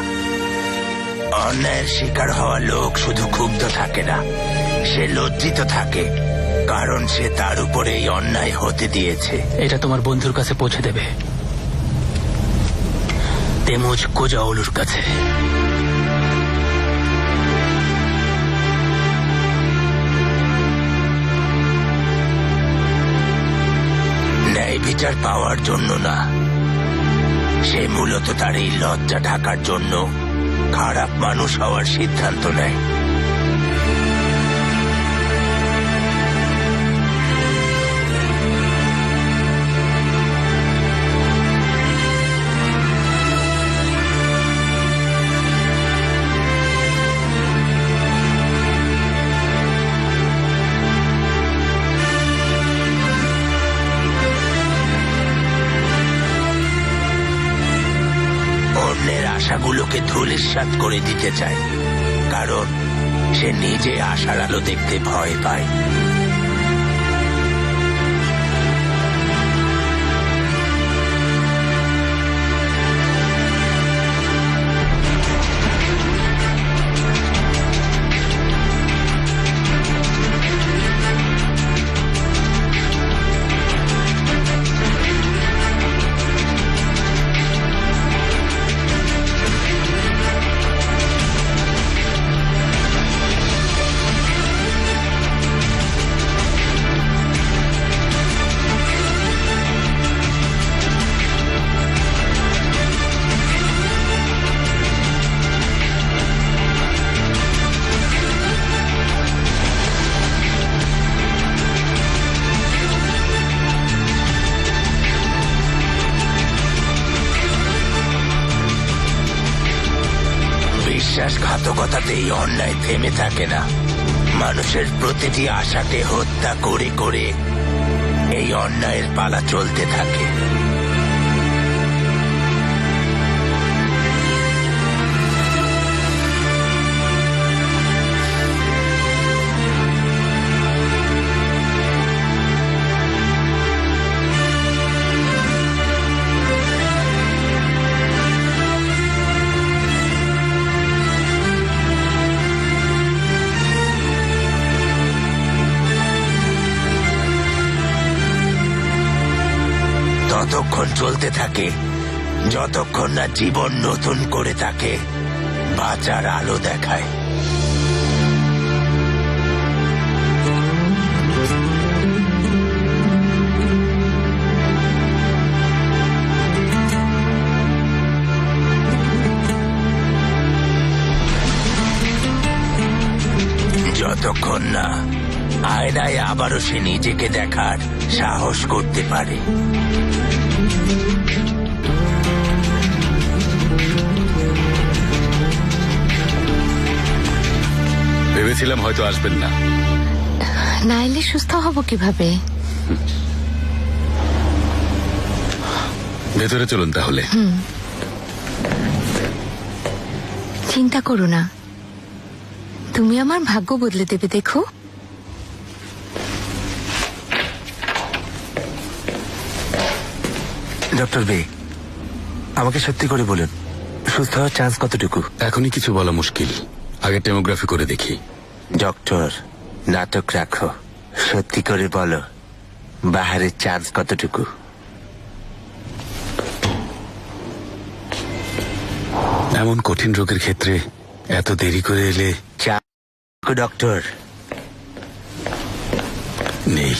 অন্যায়ের শিকার হওয়া লোক শুধু ক্ষুব্ধ থাকে না, সে লজ্জিত থাকে, কারণ সে তার উপরে এই অন্যায় হতে দিয়েছে। এটা তোমার বন্ধুর কাছে পৌঁছে দেবে, তেমুজ কোজাউলুর কাছে। ন্যায় বিচার পাওয়ার জন্য না, সে মূলত তার এই লজ্জা ঢাকার জন্য খারাপ মানুষ হওয়ার সিদ্ধান্ত নেয়। অন্যের আশাগুলোকে ধূলিসাৎ করে দিতে চায়, কারণ সে নিজে আশার আলো দেখতে ভয় পায়। বিশ্বাসঘাতকতাতেই অন্যায় থেমে থাকে না, মানুষের প্রতিটি আশাকে হত্যা করে করে এই অন্যায়ের পালা চলতে থাকে। ততক্ষণ চলতে থাকে যতক্ষণ না জীবন নতুন করে তাকে বাঁচার আলো দেখায়। যতক্ষণ না আয়নায় আবারও সে নিজেকে দেখার সাহস করতে পারে। ভেবেছিলাম হয়তো আসবেন না। না এলে সুস্থ হব কিভাবে? ভেতরে চলুন তাহলে। চিন্তা করো না, তুমি আমার ভাগ্য বদলে দেবে, দেখো। ডক্টর বে, আমাকে সত্যি করে বলুন, সুস্থ হওয়ার চান্স কতটুকু? এখনই কিছু বলা মুশকিল, আগে টেমোগ্রাফি করে দেখি। ডক্টর, নাটক রাখো, সত্যি করে বলো, বাহারের চান্স কতটুকু? এমন কঠিন রোগের ক্ষেত্রে এত দেরি করে এলে ডক্টর নেই,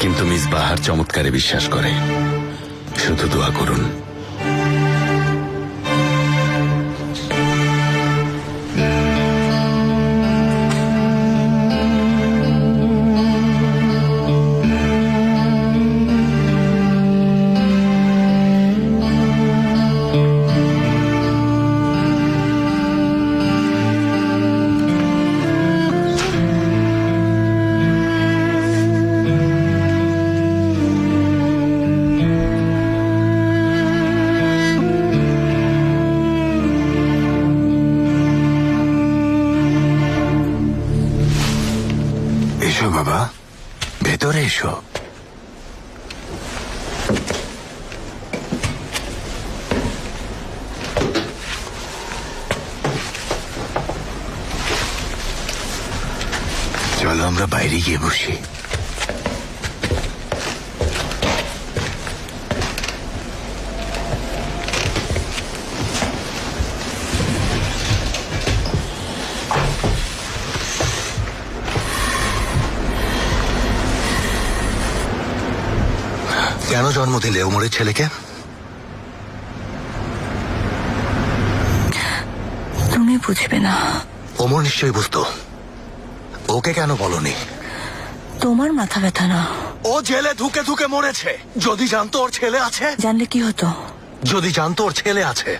কিন্তু মিস বাহার চমৎকারে বিশ্বাস করে। শুধু দোয়া করুন। এসো বাবা, ভেতরে এসো। চলো আমরা বাইরে গিয়ে বসি। কেন জন্ম দিলে ওমরের ছেলেকে? তুমি বুঝবে না। ওমর নিশ্চয়ই বুঝতো। ওকে কেন বলনি? তোমার মাথা ব্যথা না। ও জেলে ধুকে ধুকে মরেছে। যদি জানতো ওর ছেলে আছে, জানলে কি হতো? যদি জানতো ওর ছেলে আছে,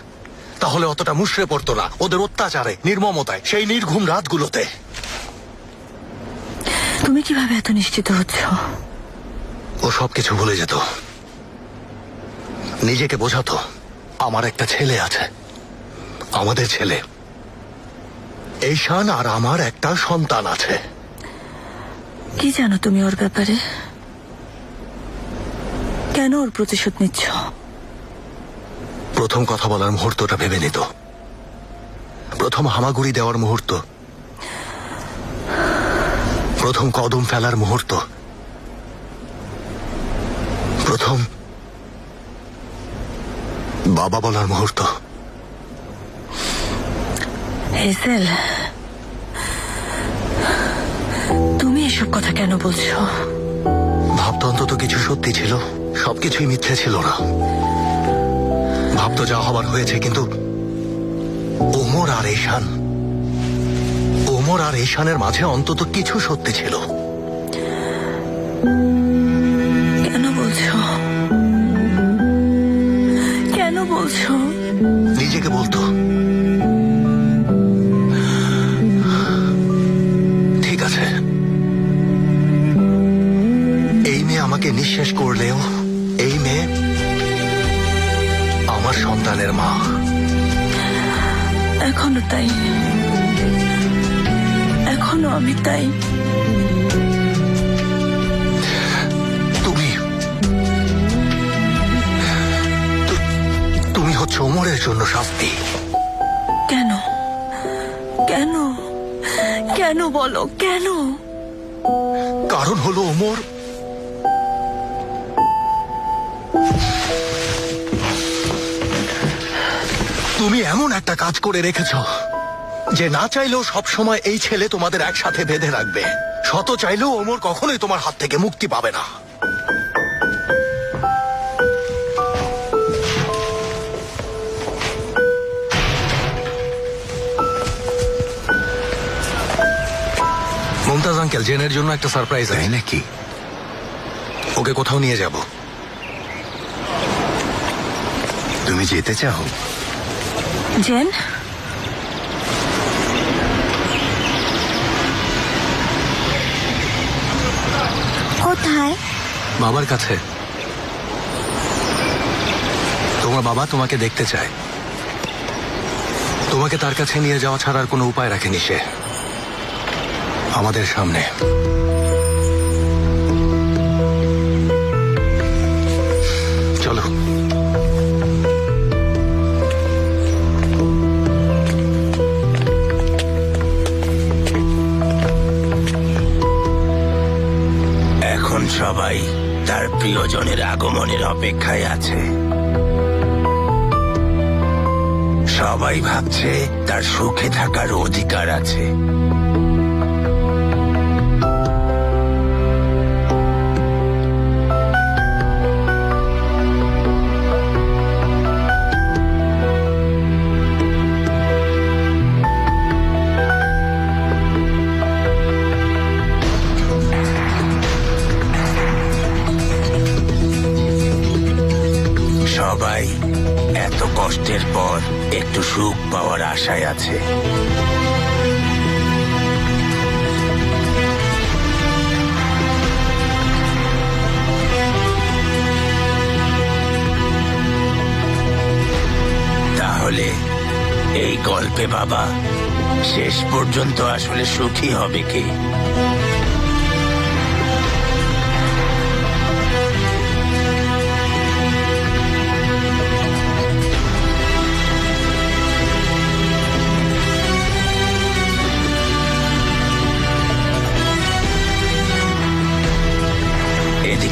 তাহলে অতটা মুষড়ে পড়তো না ওদের অত্যাচারে, নির্মমতায়, সেই নির্ঘুম রাতগুলোতে। তুমি কিভাবে এত নিশ্চিত হচ্ছ? ও সবকিছু ভুলে যেত, নিজেকে বোঝাতো আমার একটা ছেলে আছে, আমাদের ছেলে ঈশান, আর আমার একটা সন্তান আছে। কি জানো তুমি ওর ব্যাপারে? কেন ওর প্রতিশোধ নিচ্ছ? প্রথম কথা বলার মুহূর্তটা ভেবে নিত, প্রথম হামাগুড়ি দেওয়ার মুহূর্ত, প্রথম কদম ফেলার মুহূর্ত, প্রথম বাবা বলার মুহূর্ত। হেজেল, তুমি এসব কথা কেন বলছো? ভাবতো অন্তত কিছু সত্যি ছিল, সবকিছুই মিথ্যে ছিল না। ভাবতো যা হবার হয়েছে, কিন্তু ওমর আর ঈশান, ওমর আর ঈশানের মাঝে অন্তত কিছু সত্যি ছিল। কেন বলছো? কেন বলছো? নিজেকে বলতো, ঠিক আছে, এই মেয়ে আমাকে নিঃশেষ করলেও এই মেয়ে আমার সন্তানের মা। এখনো তাই, এখনো আমি তাই। তুমি হচ্ছে ওমরের জন্য শাস্তি। কেন? কেন? কেন বলো কেন? কারণ হলো ওমর তুমি এমন একটা কাজ করে রেখেছ যে না চাইলেও সব সময় এই ছেলে তোমাদের একসাথে বেঁধে রাখবে। শত চাইলেও ওমর কখনোই তোমার হাত থেকে মুক্তি পাবে না। মুমতাজ আঙ্কেল, জেনের জন্য একটা সারপ্রাইজ আছে নাকি? ওকে কোথাও নিয়ে যাব। তুমি যেতে চাও? জেন, কোথায়? বাবার কাছে। তোমার বাবা তোমাকে দেখতে চায়। তোমাকে তার কাছে নিয়ে যাওয়া ছাড়ার কোনো উপায় রাখেনি সে। আমাদের সামনে চলো। এখন সবাই তার প্রিয়জনের আগমনের অপেক্ষায় আছে। সবাই ভাবছে তার সুখে থাকার অধিকার আছে। সবাই এত কষ্টের পর একটু সুখ পাওয়ার আশায় আছে। তাহলে এই গল্পে বাবা শেষ পর্যন্ত আসলে সুখী হবে কি?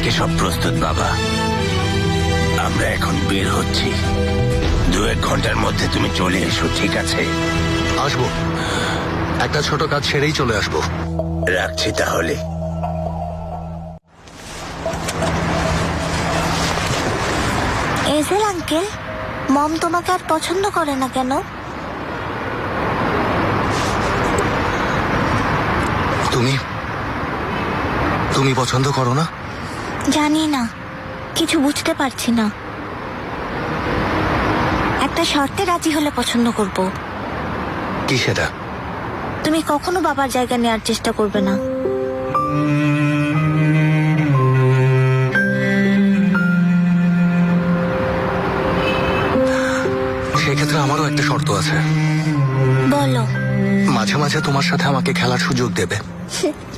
থেকে সব প্রস্তুত বাবা। আমরা এখন বের হচ্ছি। 2-1 ঘন্টার মধ্যে তুমি চলে এসো, ঠিক আছে? আসবো, একটা ছোট কাজ সেরেই চলে আসবো। রাখছি তাহলে। এজেল আঙ্কেল, মম তোমাকে আর পছন্দ করে না কেন? তুমি পছন্দ করো না? জানি না, কিছু বুঝতে পারছি না। একটা শর্তে রাজি হলে পছন্দ করব। কি সেটা? তুমি কখনো বাবার জায়গা নেওয়ার চেষ্টা করবে না। সেক্ষেত্রে আমারও একটা শর্ত আছে। বলো। মাঝে মাঝে তোমার সাথে আমাকে খেলার সুযোগ দেবে।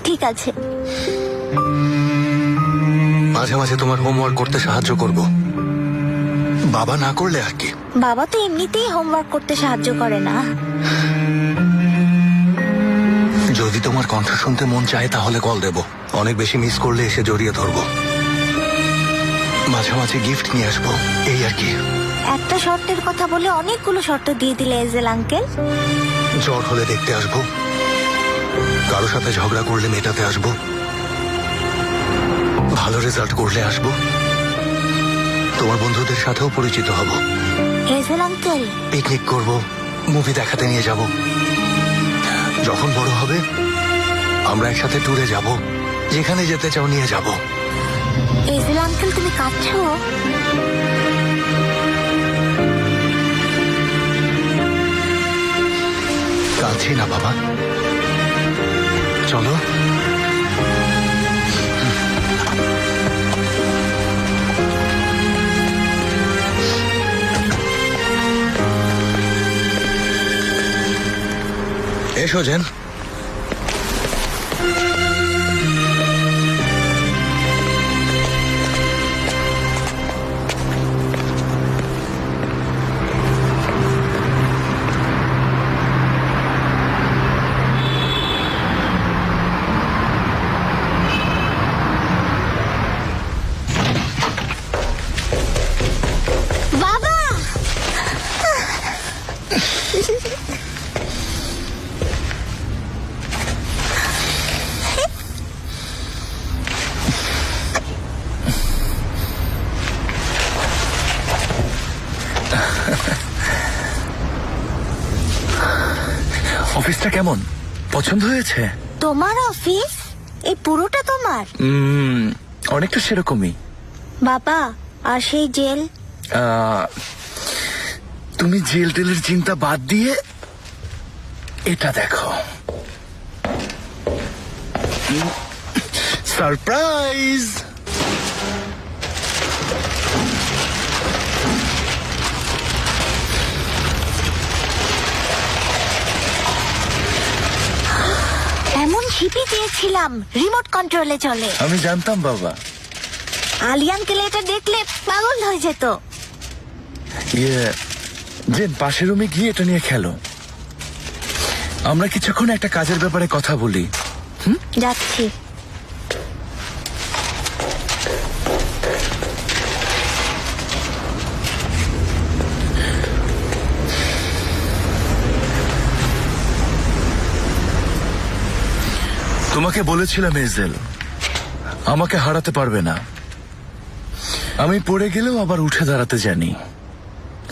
ঠিক আছে। মাঝে মাঝে তোমার হোমওয়ার্ক করতে সাহায্য করব। বাবা না করলে আর কি। বাবা তো এমনিতেই হোমওয়ার্ক করতে সাহায্য করে না। যদি তোমার কণ্ঠ শুনতে মন চায় তাহলে কল দেব। অনেক বেশি মিস করলে এসে জড়িয়ে ধরবো। মাঝে মাঝে গিফট নিয়ে আসবো, এই আর কি। একটা শর্তের কথা বলে অনেকগুলো শর্ত দিয়ে দিলে এজেল আঙ্কেল। জ্বর হলে দেখতে আসবো, কারো সাথে ঝগড়া করলে মেটাতে আসবো, ভালো রেজাল্ট করলে আসবো, তোমার বন্ধুদের সাথেও পরিচিত হব। এজেল আঙ্কেল, পিকনিক করব, মুভি দেখাতে নিয়ে যাব। যখন বড় হবে আমরা একসাথে ট্যুরে যাব, যেখানে যেতে চাও নিয়ে যাব। এজেল আঙ্কেল, তুমি কাঁদছো? কাঁদছি না বাবা, চলো। এসো জেন। বাবা! অফিসটা কেমন? পছন্দ হয়েছে? তোমার অফিস? এই পুরোটা তোমার? অনেকটা সেরকমই। বাবা, আর সেই জেল? তুমি জেল টেলের চিন্তা বাদ দিয়ে এটা দেখো। সারপ্রাইজ! এমন ঝিপি চেয়েছিলাম, রিমোট কন্ট্রোলে চলে। আমি জানতাম বাবা। আলী আঙ্কেল এটা দেখলে পাগল হয়ে যেত। জেন, পাশের রুমে গিয়ে এটা নিয়ে খেলো। আমরা কিছুক্ষণ একটা কাজের ব্যাপারে কথা বলি। যাচ্ছি। তোমাকে বলেছিলাম এজেল, আমাকে হারাতে পারবে না। আমি পড়ে গেলেও আবার উঠে দাঁড়াতে জানি।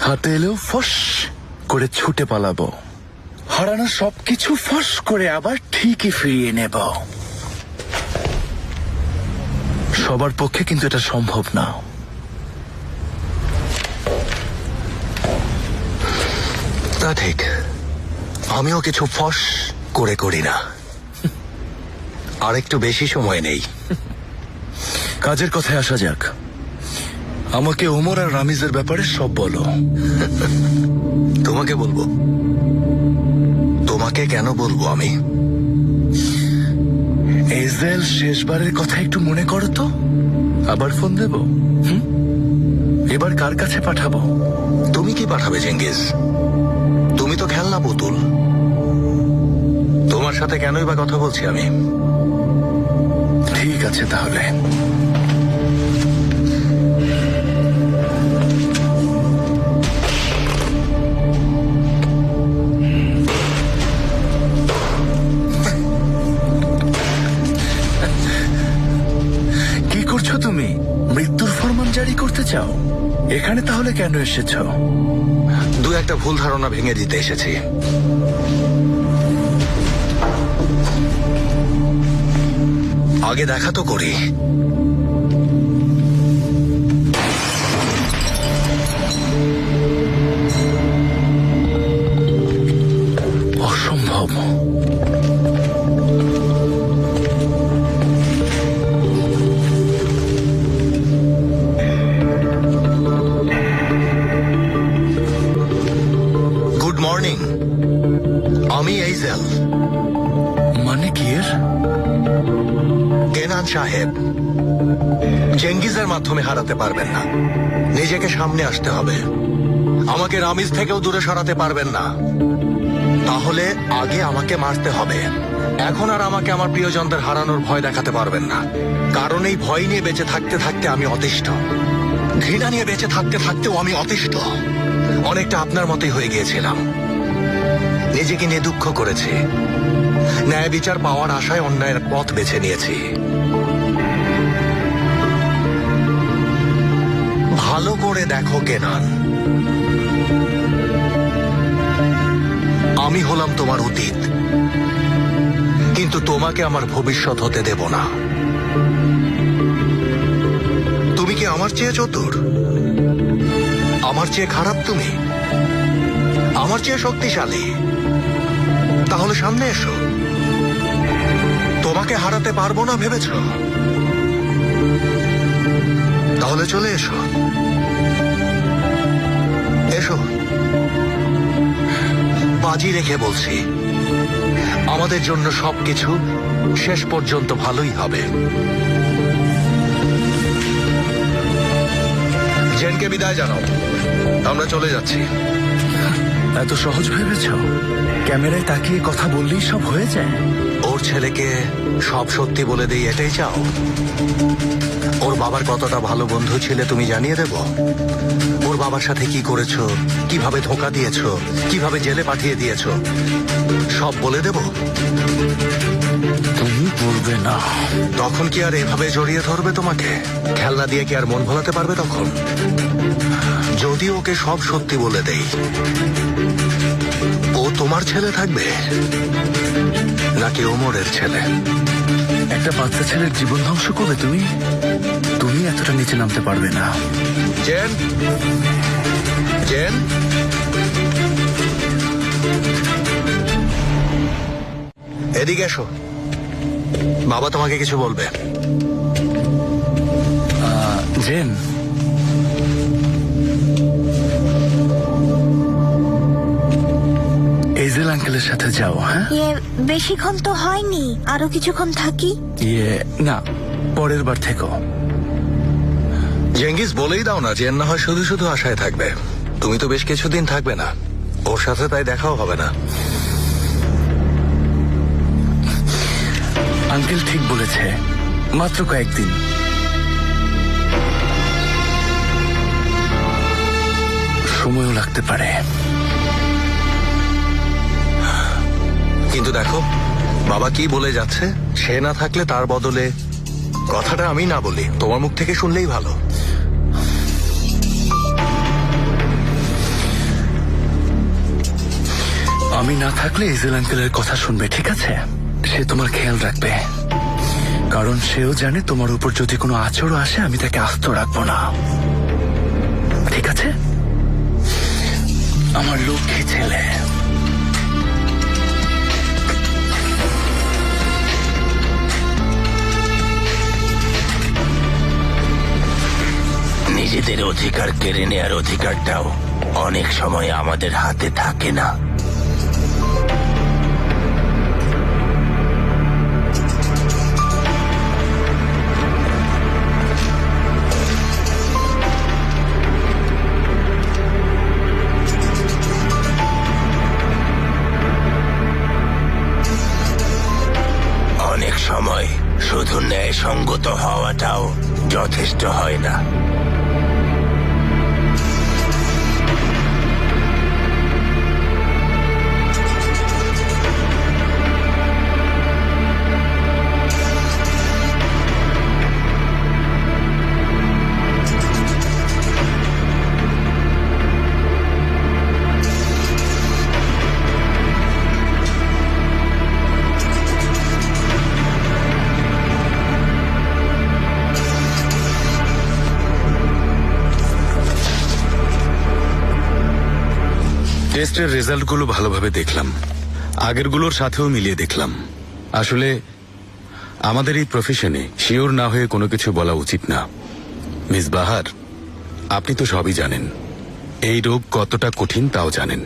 হাতে এলেও ফস করে ছুটে পালাবো। হারানো সবকিছু ফস করে আবার ঠিকই ফিরিয়ে নেব। সবার পক্ষে কিন্তু এটা সম্ভব না। তা ঠিক, আমিও কিছু ফস করে করি না। আর একটু বেশি সময় নেই। কাজের কথায় আসা যাক। আমাকে ওমর আর রামিজের ব্যাপারে সব বলো। তোমাকে বলবো? তোমাকে কেন বলবো আমি? এজেল, শেষবারের কথা একটু মনে করো তো। আবার ফোন দেব? এবার কার কাছে পাঠাবো? তুমি কি পাঠাবে চেঙ্গিজ? তুমি তো খেলনা পুতুল। তোমার সাথে কেনই বা কথা বলছি আমি? ঠিক আছে তাহলে। জারি করতে চাও? এখানে তাহলে কেন এসেছো? দু একটা ভুল ধারণা ভেঙে দিতে এসেছি। আগে দেখা তো করি। অসম্ভব। গুড মর্নিং, আমি এইজেল। মানে কি এর? কেনান সাহেব, চেঙ্গিজের মাধ্যমে হারাতে পারবেন না, নিজেকে সামনে আসতে হবে। আমাকে রামিজ থেকেও দূরে সরাতে পারবেন না, তাহলে আগে আমাকে মারতে হবে। এখন আর আমাকে আমার প্রিয়জনদের হারানোর ভয় দেখাতে পারবেন না, কারণ এই ভয় নিয়ে বেঁচে থাকতে থাকতে আমি অতিষ্ঠ। ঘৃণা নিয়ে বেঁচে থাকতে থাকতেও আমি অতিষ্ঠ। অনেকটা আপনার মতোই হয়ে গিয়েছিলাম, নিজেকে নিয়ে দুঃখ করেছি, ন্যায় বিচার পাওয়ার আশায় অন্যায়ের পথ বেছে নিয়েছি। ভালো করে দেখো কেনান, আমি হলাম তোমার অতীত, কিন্তু তোমাকে আমার ভবিষ্যৎ হতে দেব না। তুমি কি আমার চেয়ে চতুর? আমার চেয়ে খারাপ তুমি? আমার চেয়ে শক্তিশালী? তাহলে সামনে এসো। তোমাকে হারাতে পারবো না ভেবেছ? তাহলে চলে এসো, এসো। বাজি রেখে বলছি, আমাদের জন্য সবকিছু শেষ পর্যন্ত ভালোই হবে। জেনকে বিদায় জানাও, আমরা চলে যাচ্ছি। এত সহজ ভেবেছ? ক্যামেরায় তাকিয়ে কথা বললেই সব হয়ে যায়? ওর ছেলেকে সব সত্যি বলে দিই, এটাই চাও? ওর বাবার কতটা ভালো বন্ধু ছিলে তুমি জানিয়ে দেব? ওর বাবার সাথে কি করেছো, কিভাবে ধোঁকা দিয়েছো, কিভাবে জেলে পাঠিয়ে দিয়েছো, সব বলে দেব? তুমি বলবে না। তখন কি আর এভাবে জড়িয়ে ধরবে তোমাকে? খেলনা দিয়ে কি আর মন ভোলাতে পারবে তখন? যদি ওকে সব সত্যি বলে দেই, ও তোমার ছেলে থাকবে নাকি ওমরের ছেলে? একটা বাচ্চা ছেলের জীবন ধ্বংস করবে তুমি? তুমি এতটা নিচে নামতে পারবে না। জেন, জেন, এদিকে এসো, বাবা তোমাকে কিছু বলবে। জেন, এইজেল আঙ্কেলের সাথে যাও। হ্যাঁ, বেশিক্ষণ তো হয়নি, আরো কিছুক্ষণ থাকি। না, পরের বার থেকো। জেঙ্গিস বলেই দাও না, জেন না হয় শুধু শুধু আশায় থাকবে। তুমি তো বেশ কিছুদিন থাকবে না ওর সাথে, তাই দেখাও হবে না। আঙ্কেল ঠিক বলেছে, মাত্র কয়েকদিন। সময়ও লাগতে পারে। কিন্তু দেখো বাবা কি বলে যাচ্ছে, সে না থাকলে তার বদলে কথাটা আমি না বলি, তোমার মুখ থেকে শুনলেই ভালো। আমি না থাকলে ইজেল আঙ্কেলের কথা শুনবে, ঠিক আছে? সে তোমার খেয়াল রাখবে, কারণ সেও জানে তোমার উপর যদি কোনো আচরণ আসে আমি তাকে আস্ত রাখবো না, ঠিক আছে? আমার লক্ষ্মী ছেলে। নিজেদের অধিকার কেড়ে নেওয়ার অধিকারটাও অনেক সময় আমাদের হাতে থাকে না। অনেক সময় শুধু ন্যায়সঙ্গত হওয়াটাও যথেষ্ট হয় না। টেস্টের রেজাল্টগুলো ভালোভাবে দেখলাম, আগেরগুলোর সাথেও মিলিয়ে দেখলাম। আসলে আমাদের এই প্রফেশনে শিওর না হয়ে কোনো কিছু বলা উচিত না। মিস বাহার, আপনি তো সবই জানেন, এই রোগ কতটা কঠিন তাও জানেন।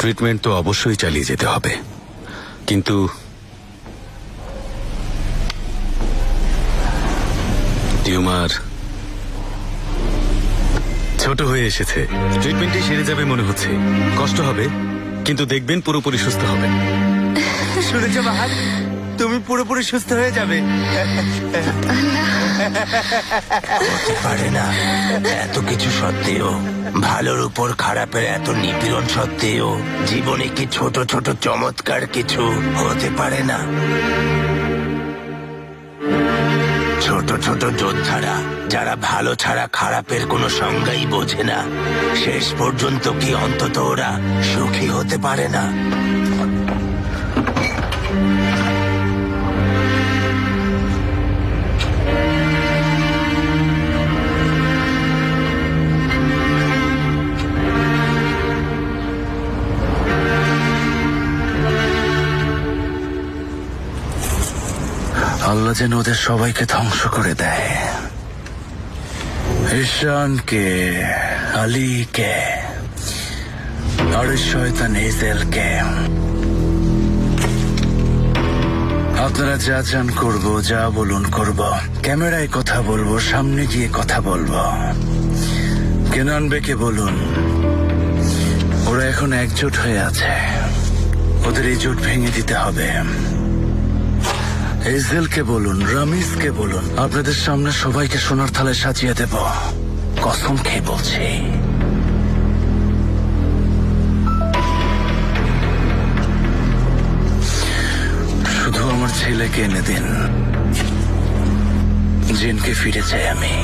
ট্রিটমেন্ট তো অবশ্যই চালিয়ে যেতে হবে, কিন্তু টিউমার ছোট হয়ে এসেছে। ট্রিটমেন্টে সেরে যাবে মনে হচ্ছে। কষ্ট হবে, কিন্তু দেখবেন পুরোপুরি সুস্থ হবে। শুনেছো বাহার, তুমি পুরোপুরি সুস্থ হয়ে যাবে। হতে পারে না। এত কিছু সত্ত্বেও, ভালোর উপর খারাপের এত নিপীড়ন সত্ত্বেও জীবনে কি ছোট ছোট চমৎকার কিছু হতে পারে না? ছোট ছোট যোদ্ধারা, যারা ভালো ছাড়া খারাপের কোনো সংজ্ঞাই বোঝে না, শেষ পর্যন্ত কি অন্তত ওরা সুখী হতে পারে না? আল্লাহ যেন ওদের সবাইকে ধ্বংস করে দেয়। ঈশানকে, আলীকে, আর ওই শয়তান এজেলকে। আপনারা যা চান করব, যা বলুন করব। ক্যামেরায় কথা বলবো, সামনে গিয়ে কথা বলবো। কেনান বেকে বলুন, ওরা এখন একজোট হয়ে আছে, ওদের এই জোট ভেঙে দিতে হবে। এজেলকে বলুন, রামিজকে বলুন, আপনাদের সামনে সবাইকে সোনার থালায় সাজিয়ে দেব, কসম খেয়ে বলছি। শুধু আমার ছেলেকে এনে দিন, জিনকে ফিরে চাই আমি।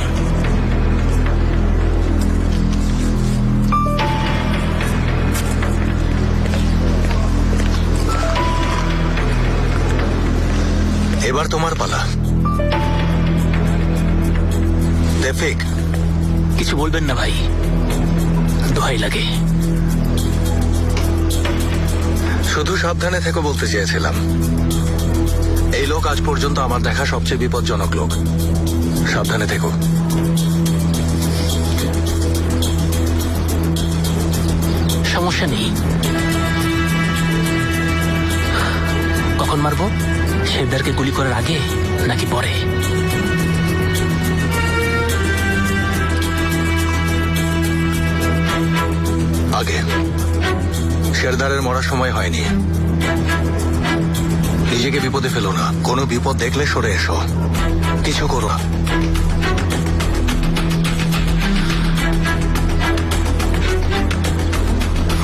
এবার তোমার পালা। তেফিক, কিছু বলবেন না ভাই, দোহাই লাগে। শুধু সাবধানে থেকো বলতে চেয়েছিলাম। এই লোক আজ পর্যন্ত আমার দেখা সবচেয়ে বিপজ্জনক লোক। সাবধানে থেকো। সমস্যা নেই। কখন মারবো? শেরদারকে গুলি করার আগে নাকি পরে? আগে। শেরদারের মরার সময় হয়নি। নিজেকে বিপদে ফেলো না। কোনো বিপদ দেখলে সরে এসো, কিছু করো না।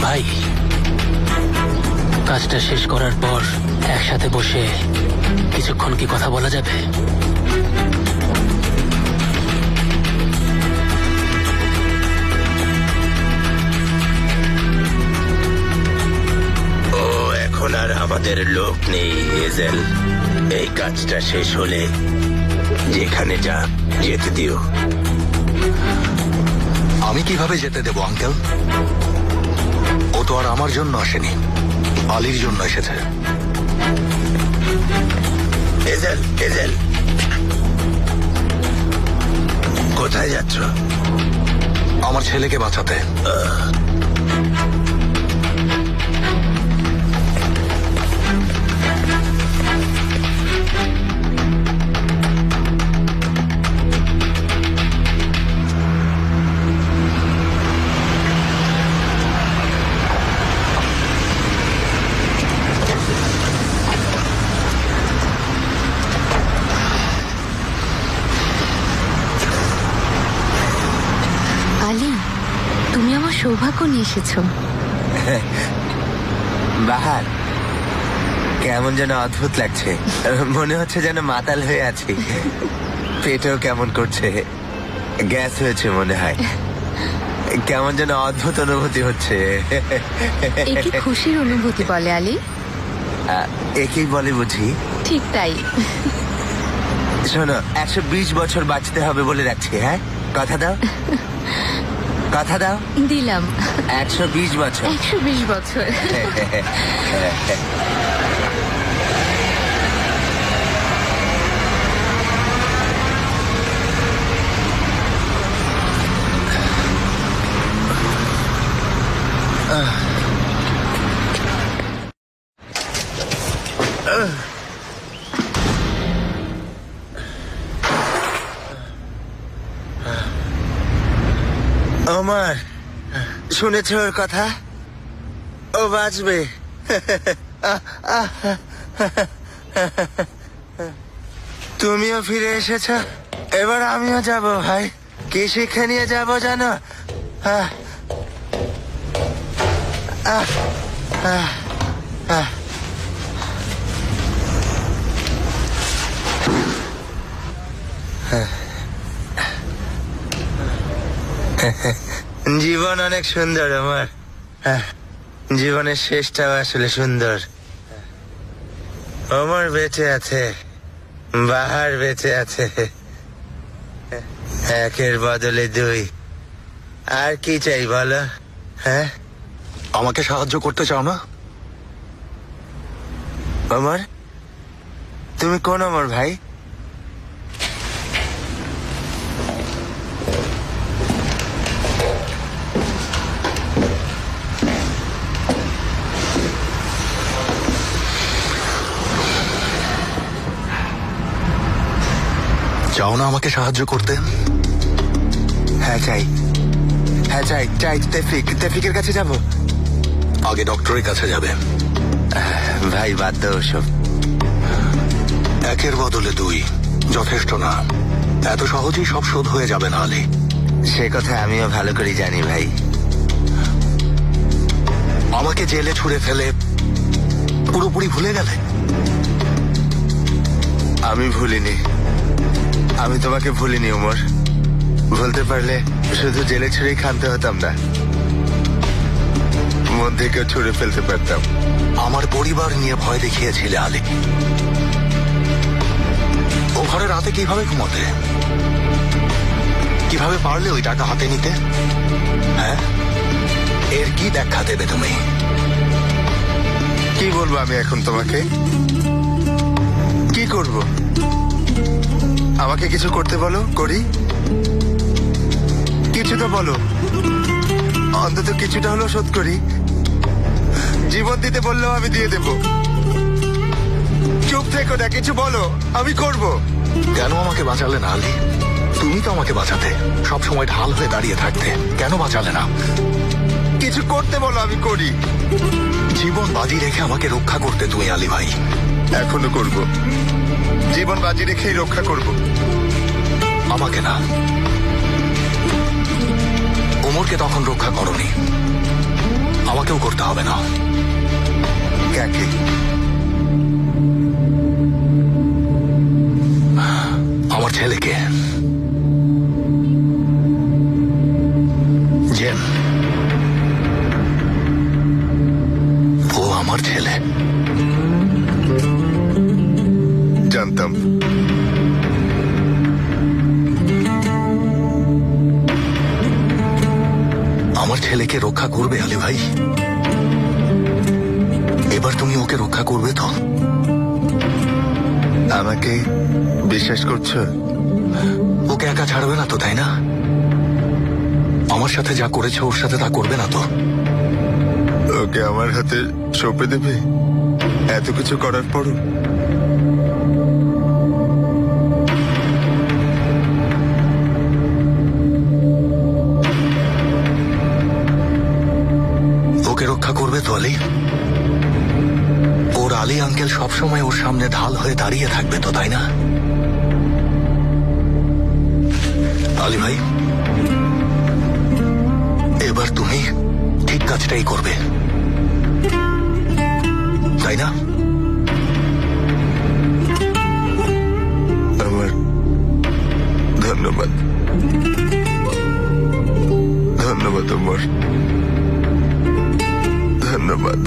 ভাই, কাজটা শেষ করার পর একসাথে বসে কিছুক্ষণ কি কথা বলা যাবে? ও এখন আর আমাদের লোক নেই এজেল। এই কাজটা শেষ হলে যেখানে যা যেতে দিও। আমি কিভাবে যেতে দেবো আঙ্কেল? ও তো আর আমার জন্য আসেনি, আলীর জন্য এসেছে। এজেল, এজেল, কোথায় যাচ্ছ? আমার ছেলেকে বাঁচাতে। তুমি আমার সৌভাগ্য নিয়ে এসেছো। বাহার, কেমন যেন অদ্ভুত লাগছে। মনে হচ্ছে যেন মাতাল হয়ে আছি। পেটেও কেমন করছে, গ্যাস হয়েছে মনে হয়। কেমন যেন অদ্ভুত অনুভূতি হচ্ছে। একে খুশির অনুভূতি বলে আলী। একেই বলে বুঝি। ঠিক তাই। শোনো, 120 বছর বাঁচতে হবে বলে রাখছি। হ্যাঁ, কথা দাও। কথা দাও। দিলাম 120 বছর। 120 বছর। ওমর, শুনেছ ওর কথা? ও বাঁচবে। তুমিও ফিরে এসেছ, এবার আমিও যাব ভাই। কি শিক্ষা নিয়ে যাব জানো? আহ, আহ, আহ, আহ। জীবন অনেক সুন্দর আমার। জীবনের শেষটাও আসলে সুন্দর। ওমর বেঁচে আছে, বাহার বেঁচে আছে, একের বদলে দুই। আর কি চাই বলো? হ্যাঁ, আমাকে সাহায্য করতে চাও না? ওমর, তুমি কোন ওমর ভাই? চাও না আমাকে সাহায্য করতে? হ্যাঁ চাই, হ্যাঁ চাই চাই। তেফিকের কাছে যাব? আগে ডক্টরের কাছে যাবে। ভাই বাদ দাও ওসব। একের বদলে দুই যথেষ্ট না। এত সহজেই সব শোধ হয়ে যাবে না আলী। সে কথা আমিও ভালো করে জানি ভাই। আমাকে জেলে ছুঁড়ে ফেলে পুরোপুরি ভুলে গেলে? আমি ভুলিনি, আমি তোমাকে ভুলিনি ওমর। ভুলতে পারলে শুধু জেলে ছুঁড়েই খানতে হতাম না, মন থেকেও ছুঁড়ে ফেলতে পারতাম। আমার পরিবার নিয়ে ভয় দেখিয়েছিলে আলী। ও ঘরে রাতে কিভাবে ঘুমোতে? কিভাবে পারলে ওই টাকা হাতে নিতে? হ্যাঁ, এর কি ব্যাখ্যা দেবে তুমি? কি বলবো আমি এখন তোমাকে? কি করব? আমাকে কিছু করতে বলো, করি। কিছু তো বলো, অন্তত কিছুটা হলেও শোধ করি। জীবন দিতে বললেও আমি দিয়ে দেব। চুপ থেকো না, কিছু বলো, আমি করব। কেন আমাকে বাঁচালে না আলী? তুমি তো আমাকে বাঁচাতে, সব সময় ঢাল হয়ে দাঁড়িয়ে থাকতে। কেন বাঁচালে না? কিছু করতে বলো, আমি করি। জীবন বাজি রেখে আমাকে রক্ষা করতে তুমি আলী ভাই। এখনো করব, জীবন বাজি রেখেই রক্ষা করব। আমাকে না, ওমরকে তখন রক্ষা করনি, আমাকেও করতে হবে না। কাকে? আমার ছেলেকে। জেন, ও আমার ছেলে। জানতাম। আমার ছেলেকে রক্ষা করবে আলী ভাই? এবার তুমি ওকে রক্ষা করবে তো? আমাকে বিশ্বাস করছো? ওকে একা ছাড়বে না তো, তাই না? আমার সাথে যা করেছে ওর সাথে তা করবে না তো? ওকে আমার হাতে সঁপে দেবে এত কিছু করার পরও? ওকে রক্ষা করবে তো আলী? ওর আলী আঙ্কেল সবসময় ওর সামনে ঢাল হয়ে দাঁড়িয়ে থাকবে তো, তাই না? আলী ভাই, এবার তুমি ঠিক কাজটাই করবে, তাই না? আমার ধন্যবাদ, ধন্যবাদ ওমর, ধন্যবাদ।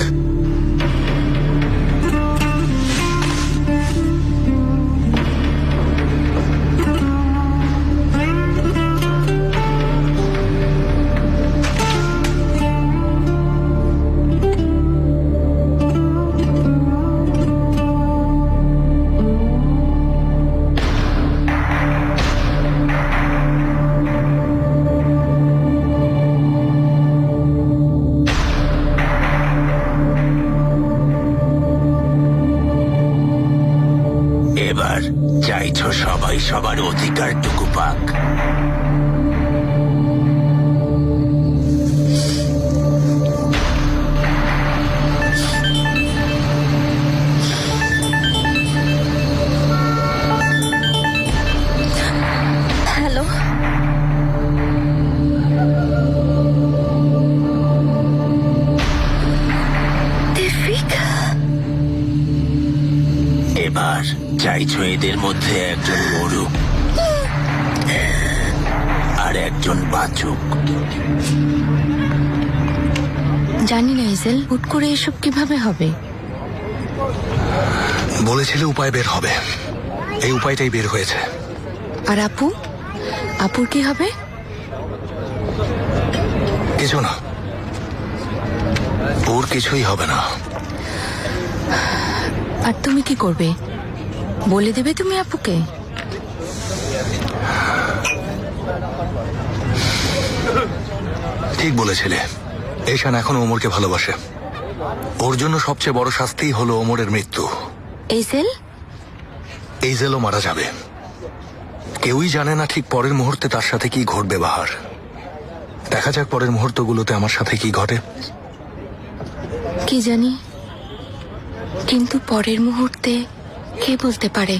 চাইছো সবাই সবার অধিকারটুকু পাক। হ্যালো, এবার চাইছো এদের মধ্যে একজন মরুক আর একজন বাঁচুক। জানি না এজেল, হুট করে এসব কিভাবে হবে? বলেছিলে উপায় বের হবে, এই উপায়টাই বের হয়েছে। আর আপু, আপুর কি হবে? কিছু না, ওর কিছুই হবে না। আর তুমি কি করবে? বলে দেবে তুমি আপুকে? ঠিক বলেছিলে, ঈশান এখনো ওমরকে ভালোবাসে। ওর জন্য সবচেয়ে বড় শাস্তি হলো ওমরের মৃত্যু। এজেল? এইজেলও মারা যাবে। কেউই জানে না ঠিক পরের মুহূর্তে তার সাথে কি ঘটবে। বাহার, দেখা যাক পরের মুহূর্তগুলোতে আমার সাথে কি ঘটে। কি জানি, কিন্তু পরের মুহূর্তে কে বলতে পারে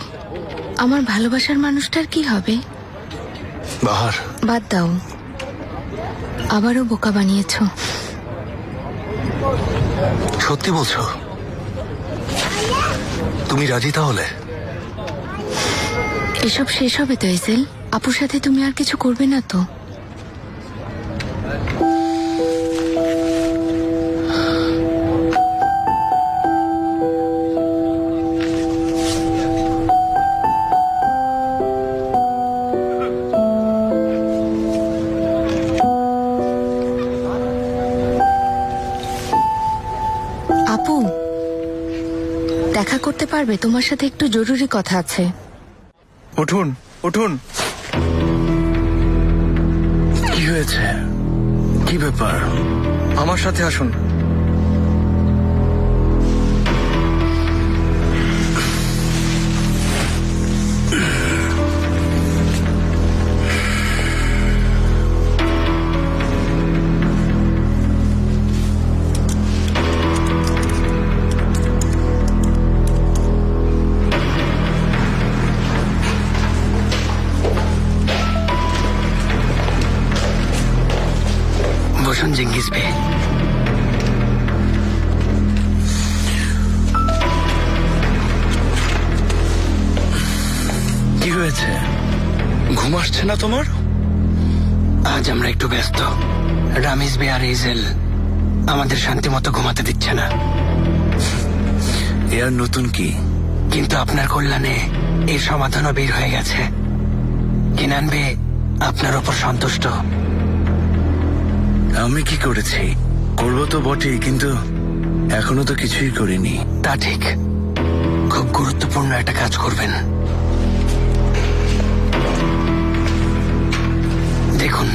আমার ভালোবাসার মানুষটার কি হবে। বাহার, বাদ দাও, আবারও বোকা বানিয়েছ। সত্যি বলছো? তুমি রাজি তাহলে? এসব শেষ হবে তো এজেল? আপুর সাথে তুমি আর কিছু করবে না তো? আপু, দেখা করতে পারবে? তোমার সাথে একটু জরুরি কথা আছে। উঠুন উঠুন। কি হয়েছে? কি ব্যাপার? আমার সাথে আসুন। বসুন জিঙ্গিস বে। কি হয়েছে? ঘুম আসছে না তোমার? আজ আমরা একটু ব্যস্ত। রামিজ বে আর এজেল আমাদের শান্তি মতো ঘুমাতে দিচ্ছে না। এ আর নতুন কি? কিন্তু আপনার কল্যাণে এর সমাধানও বের হয়ে গেছে। কিনান বে আপনার ওপর সন্তুষ্ট। আমি কি করেছি? করবো তো বটেই, কিন্তু এখনো তো কিছুই করিনি। তা ঠিক, খুব গুরুত্বপূর্ণ একটা কাজ করবেন। দেখুন,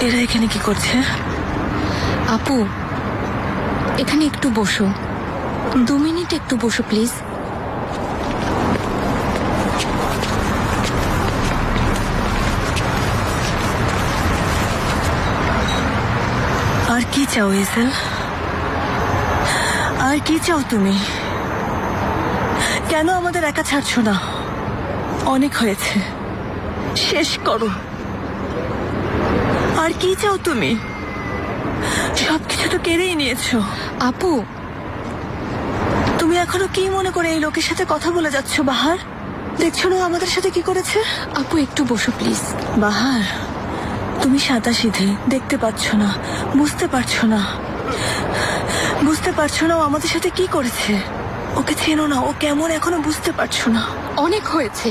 এরা এখানে কি করছে? আপু, এখানে একটু বসো। 2 মিনিট একটু বসো প্লিজ। আর কি চাও এজেল? আর কি চাও তুমি? কেন আমাদের একা ছাড়ছো না? অনেক হয়েছে, শেষ করো। আর কি চাও তুমি? সবকিছু তো কেড়েই নিয়েছো। আপু, তুমি এখনো কি মনে করে এই লোকের সাথে কথা বলে যাচ্ছ বাহার? দেখছো না আমাদের সাথে কি করেছে? আপু একটু বসো প্লিজ। বাহার, তুমি সাদাসিধে, দেখতে পাচ্ছ না, বুঝতে পারছো না। বুঝতে পারছো না ও আমাদের সাথে কি করেছে? ওকে চেনো না, ও কেমন এখনো বুঝতে পারছো না। অনেক হয়েছে,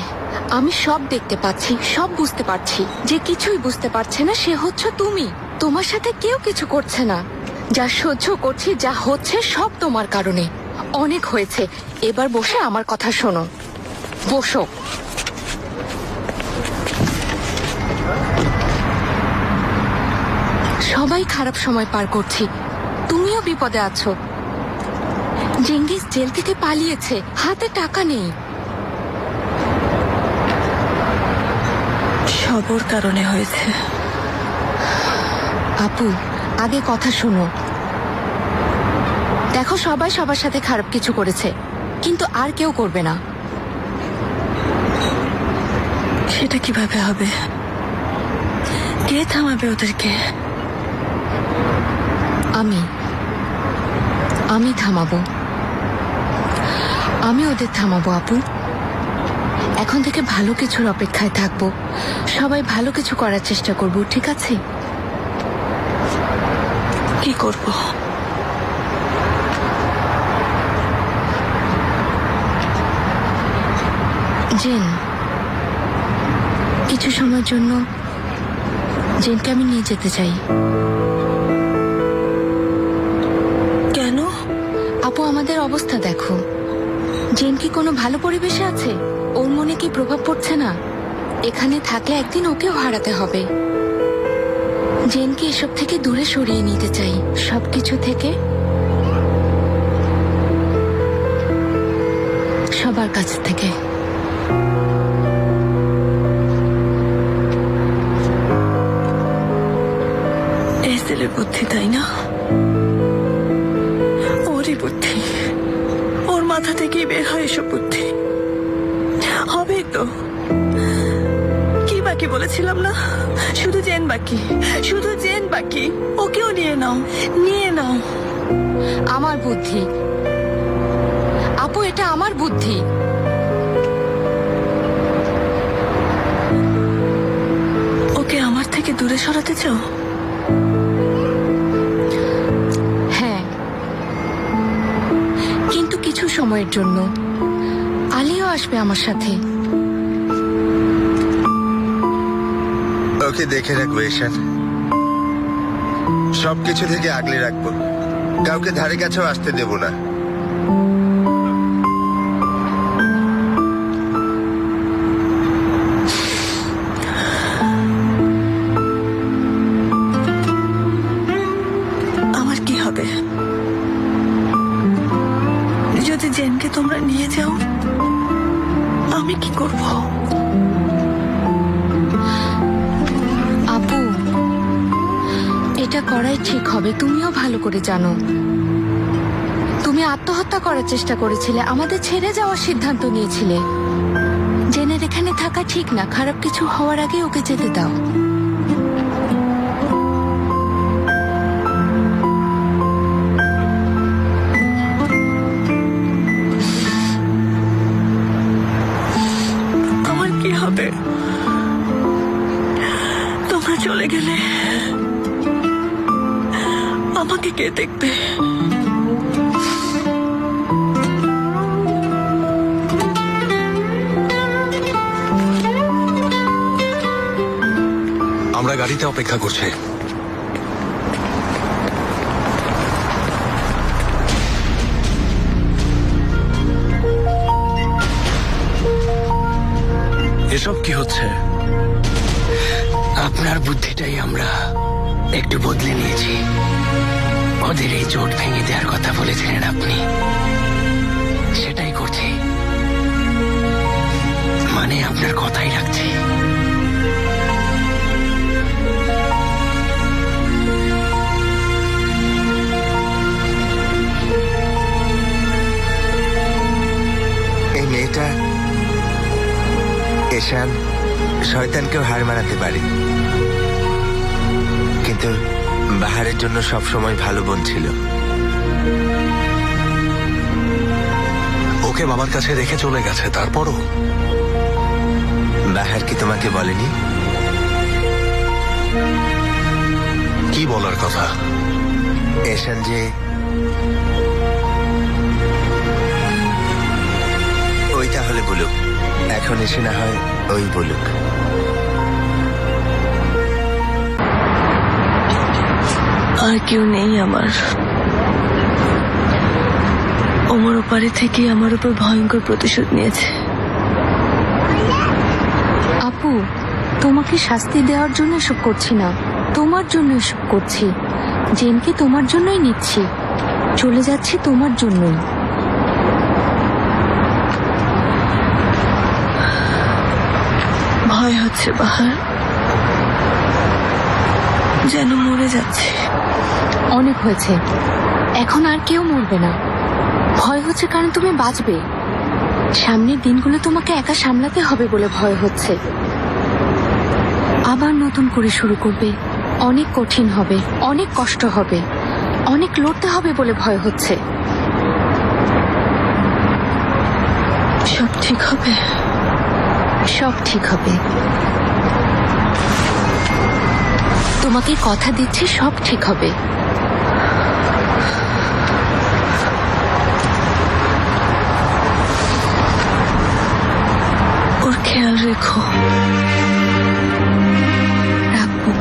আমি সব দেখতে পাচ্ছি, সব বুঝতে পারছি। যে কিছুই বুঝতে পারছে না সে হচ্ছে তুমি। তোমার সাথে কেউ কিছু করছে না। যা সহ্য করছি, যা হচ্ছে সব তোমার কারণে। অনেক হয়েছে, এবার বসে আমার কথা শোনো। বসো। সবাই খারাপ সময় পার করছি, তুমিও বিপদে আছো। জেঙ্গিস জেল থেকে পালিয়েছে, হাতে টাকা নেই। সবর কারণে হয়েছে। আপু, আগে কথা শোনো। দেখো, সবাই সবার সাথে খারাপ কিছু করেছে, কিন্তু আর কেউ করবে না। সেটা কিভাবে হবে? কে থামাবে ওদেরকে? আমি থামাবো। আমি ওদের থামাবো আপু। এখন থেকে ভালো কিছুর অপেক্ষায় থাকবো। সবাই ভালো কিছু করার চেষ্টা করব, ঠিক আছে? কি করব? জেন, কিছু সময়ের জন্য জেনকে আমি নিয়ে যেতে চাই। কেন? আপু, আমাদের অবস্থা দেখো। জেন কি কোনো ভালো পরিবেশে আছে? ওর মনে কি প্রভাব পড়ছে না? এখানে থাকলে একদিন ওকেও হারাতে হবে। জেনকে এসব থেকে দূরে সরিয়ে নিতে চাই, সবকিছু থেকে, সবার কাছ থেকে। এসেলের বুদ্ধি, তাই না? ওরই বুদ্ধি, ওর মাথা থেকেই বের হয় এসব বুদ্ধি। হবে তো। কি বাকি বলেছিলাম না? শুধু জেন বাকি, শুধু জেন বাকি। ওকেও নিয়ে নাও, নিয়ে নাও। আমার বুদ্ধি আপু, এটা আমার বুদ্ধি। ওকে আমার থেকে দূরে সরাতে চাও? হ্যাঁ, কিন্তু কিছু সময়ের জন্য। আলিও আসবে আমার সাথে। ওকে দেখে রাখবো ঈশান, সবকিছু থেকে আগলে রাখবো। কাউকে ধারে কাছেও আসতে দেব না। আমার কি হবে যদি জেনকে তোমরা নিয়ে যাও? আমি কি করব? আপু, এটা করাই ঠিক হবে। তুমিও ভালো করে জানো, তুমি আত্মহত্যা করার চেষ্টা করেছিলে, আমাদের ছেড়ে যাওয়ার সিদ্ধান্ত নিয়েছিলে। জেনের এখানে থাকা ঠিক না। খারাপ কিছু হওয়ার আগে ওকে যেতে দাও। আমার কি হবে? তোমরা চলে গেলে আমাকে কে দেখবে? আমরা গাড়িতে অপেক্ষা করছি। এসব কি হচ্ছে? আপনার বুদ্ধিটাই আমরা একটু বদলে নিয়েছি। ওদের এই জোট ভেঙে দেওয়ার কথা বলেছিলেন আপনি, সেটাই করছি। মানে আপনার কথাই রাখছি। ঈশান শয়তানকেও হার মানাতে পারে, কিন্তু বাহারের জন্য সব সময় ভালো বোন ছিল। ওকে বাবার কাছে রেখে চলে গেছে, তারপরও বাহার কি তোমাকে বলেনি? কি বলার কথা? ঈশান যে ওই তাহলে বলুক, এখন এসে না হয় ওই বলুক। আর কেউ নেই আমার। ওমর ওপারে থেকে আমার উপর ভয়ঙ্কর প্রতিশোধ নিয়েছে। আপু, তোমাকে শাস্তি দেওয়ার জন্য এসব করছি না, তোমার জন্য এসব করছি। জেনকে তোমার জন্যই নিচ্ছি, চলে যাচ্ছি তোমার জন্যই। ভয় হচ্ছে বাহার, যেন মরে যাচ্ছে। অনেক হয়েছে, এখন আর কেউ মরবে না। ভয় হচ্ছে কারণ তুমি বাঁচবে। সামনের দিনগুলো তোমাকে একা সামলাতে হবে বলে ভয় হচ্ছে। আবার নতুন করে শুরু করবে, অনেক কঠিন হবে, অনেক কষ্ট হবে, অনেক লড়তে হবে বলে ভয় হচ্ছে। সব ঠিক হবে, সব ঠিক হবে। তোমাকে কথা দিচ্ছি, সব ঠিক হবে। ওর খেয়াল রেখো। রাখবো।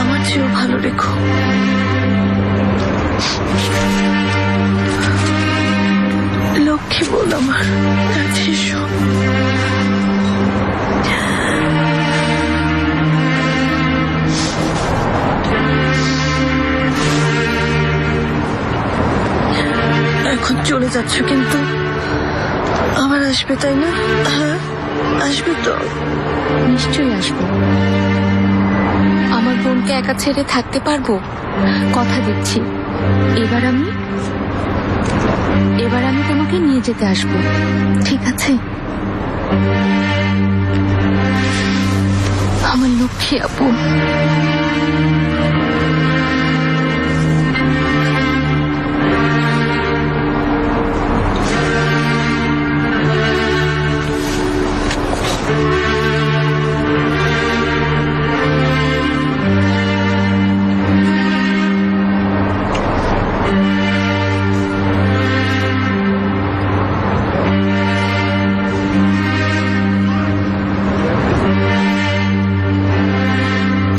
আমার চেয়েও ভালো রেখো। লক্ষ্মী বল আমার, শিশু। এখন চলে যাচ্ছ, কিন্তু আবার আসবে তাই না? হ্যাঁ, আসবে তো? নিশ্চয়ই আসবো। আমার বোনকে একা ছেড়ে থাকতে পারবো? কথা দিচ্ছি। এবার আমি তোমাকে নিয়ে যেতে আসবো, ঠিক আছে? আমার লক্ষ্মী আপু।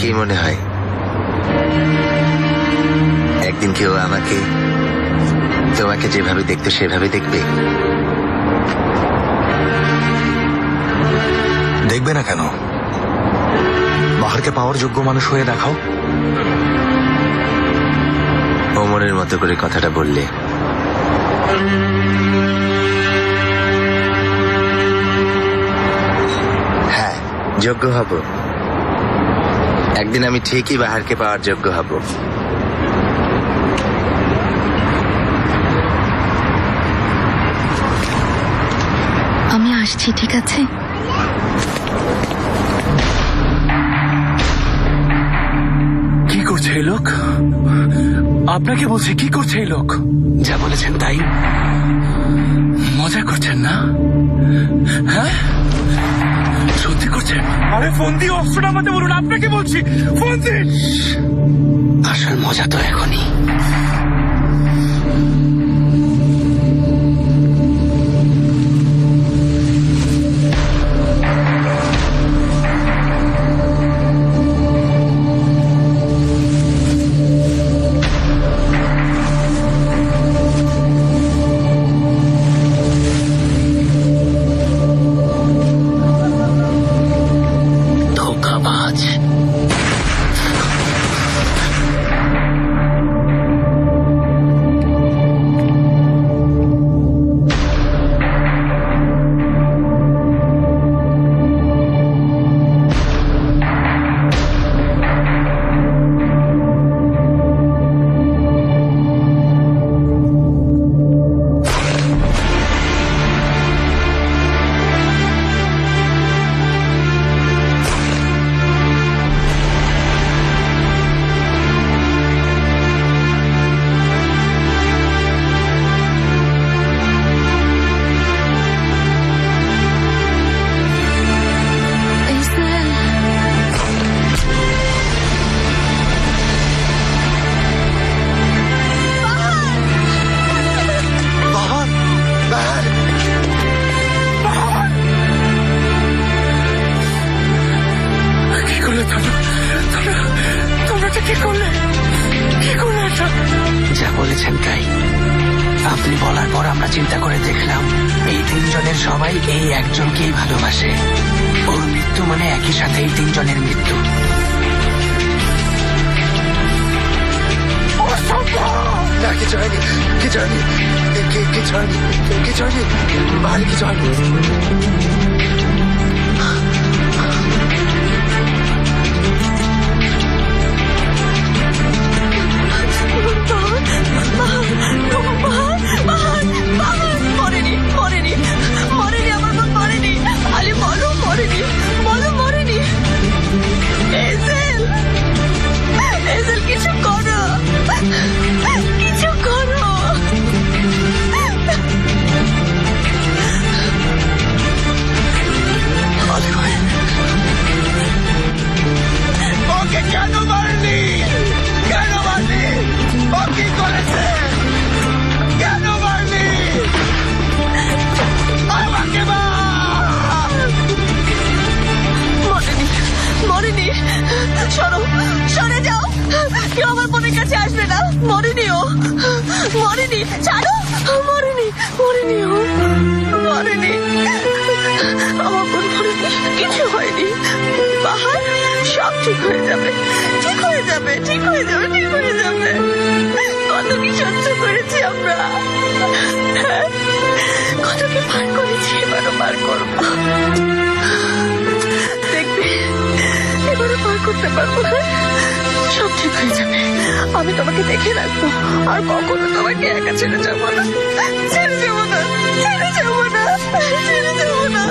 কি মনে হয় একদিন কেউ আমাকে তোমাকে যেভাবে দেখতো সেভাবে দেখবে? দেখবে না কেন? বাহারকে পাওয়ার যোগ্য মানুষ হয়ে দেখাও। ওমরের মতো করে কথাটা বললে। হ্যাঁ, যোগ্য হব। একদিন আমি ঠিকই বাহারকে পাওয়ার যোগ্য হব। আমি আসছি, ঠিক আছে? কি করছে এই লোক? আপনাকে বলছি, কি করছে এই লোক? যা বলেছেন তাই। মজা করছেন না? হ্যাঁ, সত্যি করছেন? আরে ফোন দিয়ে অস্ত্রটা আমাকে বলুন, আপনাকে বলছি, ফোন দিন। আসল মজা তো এখনই। বলেছেন তাই। আপনি বলার পর আমরা চিন্তা করে দেখলাম এই তিনজনের সবাই এই একজনকেই ভালোবাসে। ওর মৃত্যু মানে একই সাথে এই তিনজনের মৃত্যু। কিছু হয়নি, কিছু হয়নি, কিছু হয়নি, কিছু হয়নি, ভারী কিছু হয়নি। মরেনি মরেনি মরেনি, আমার বোন মরেনি। আলি বলো মরেনি, বলো মরেনি। এজেল, এজেল কিছু করো, কিছু করো। আলী ভাই, ওকে কেন মারলি? কেন মারলি? ও কি করেছে? কেন মারলি? আমাকে মার! মরেনি মরেনি, সরো, সরে যাও, কেউ আমার বোনের কাছে আসবে না। মরেনি ও, মরেনি, ছাড়ো। মরেনি, মরেনি ও, মরেনি। আমার বোন মরেনি, কিছু হয়নি। বাহার, সব ঠিক হয়ে যাবে, ঠিক হয়ে যাবে, ঠিক হয়ে যাবে, ঠিক হয়ে যাবে। কত কি সহ্য করেছি আমরা, হ্যাঁ, কত কি পার করেছি, এবারও পার করবো। দেখবে এবারে পার করতে পারবো, সব ঠিক হয়ে যাবে। আমি তোমাকে দেখে রাখবো, আর কখনো তোমাকে একা ছেড়ে যাবো না, ছেড়ে যাবো না, ছেড়ে যাবো না, ছেড়ে যাবো না।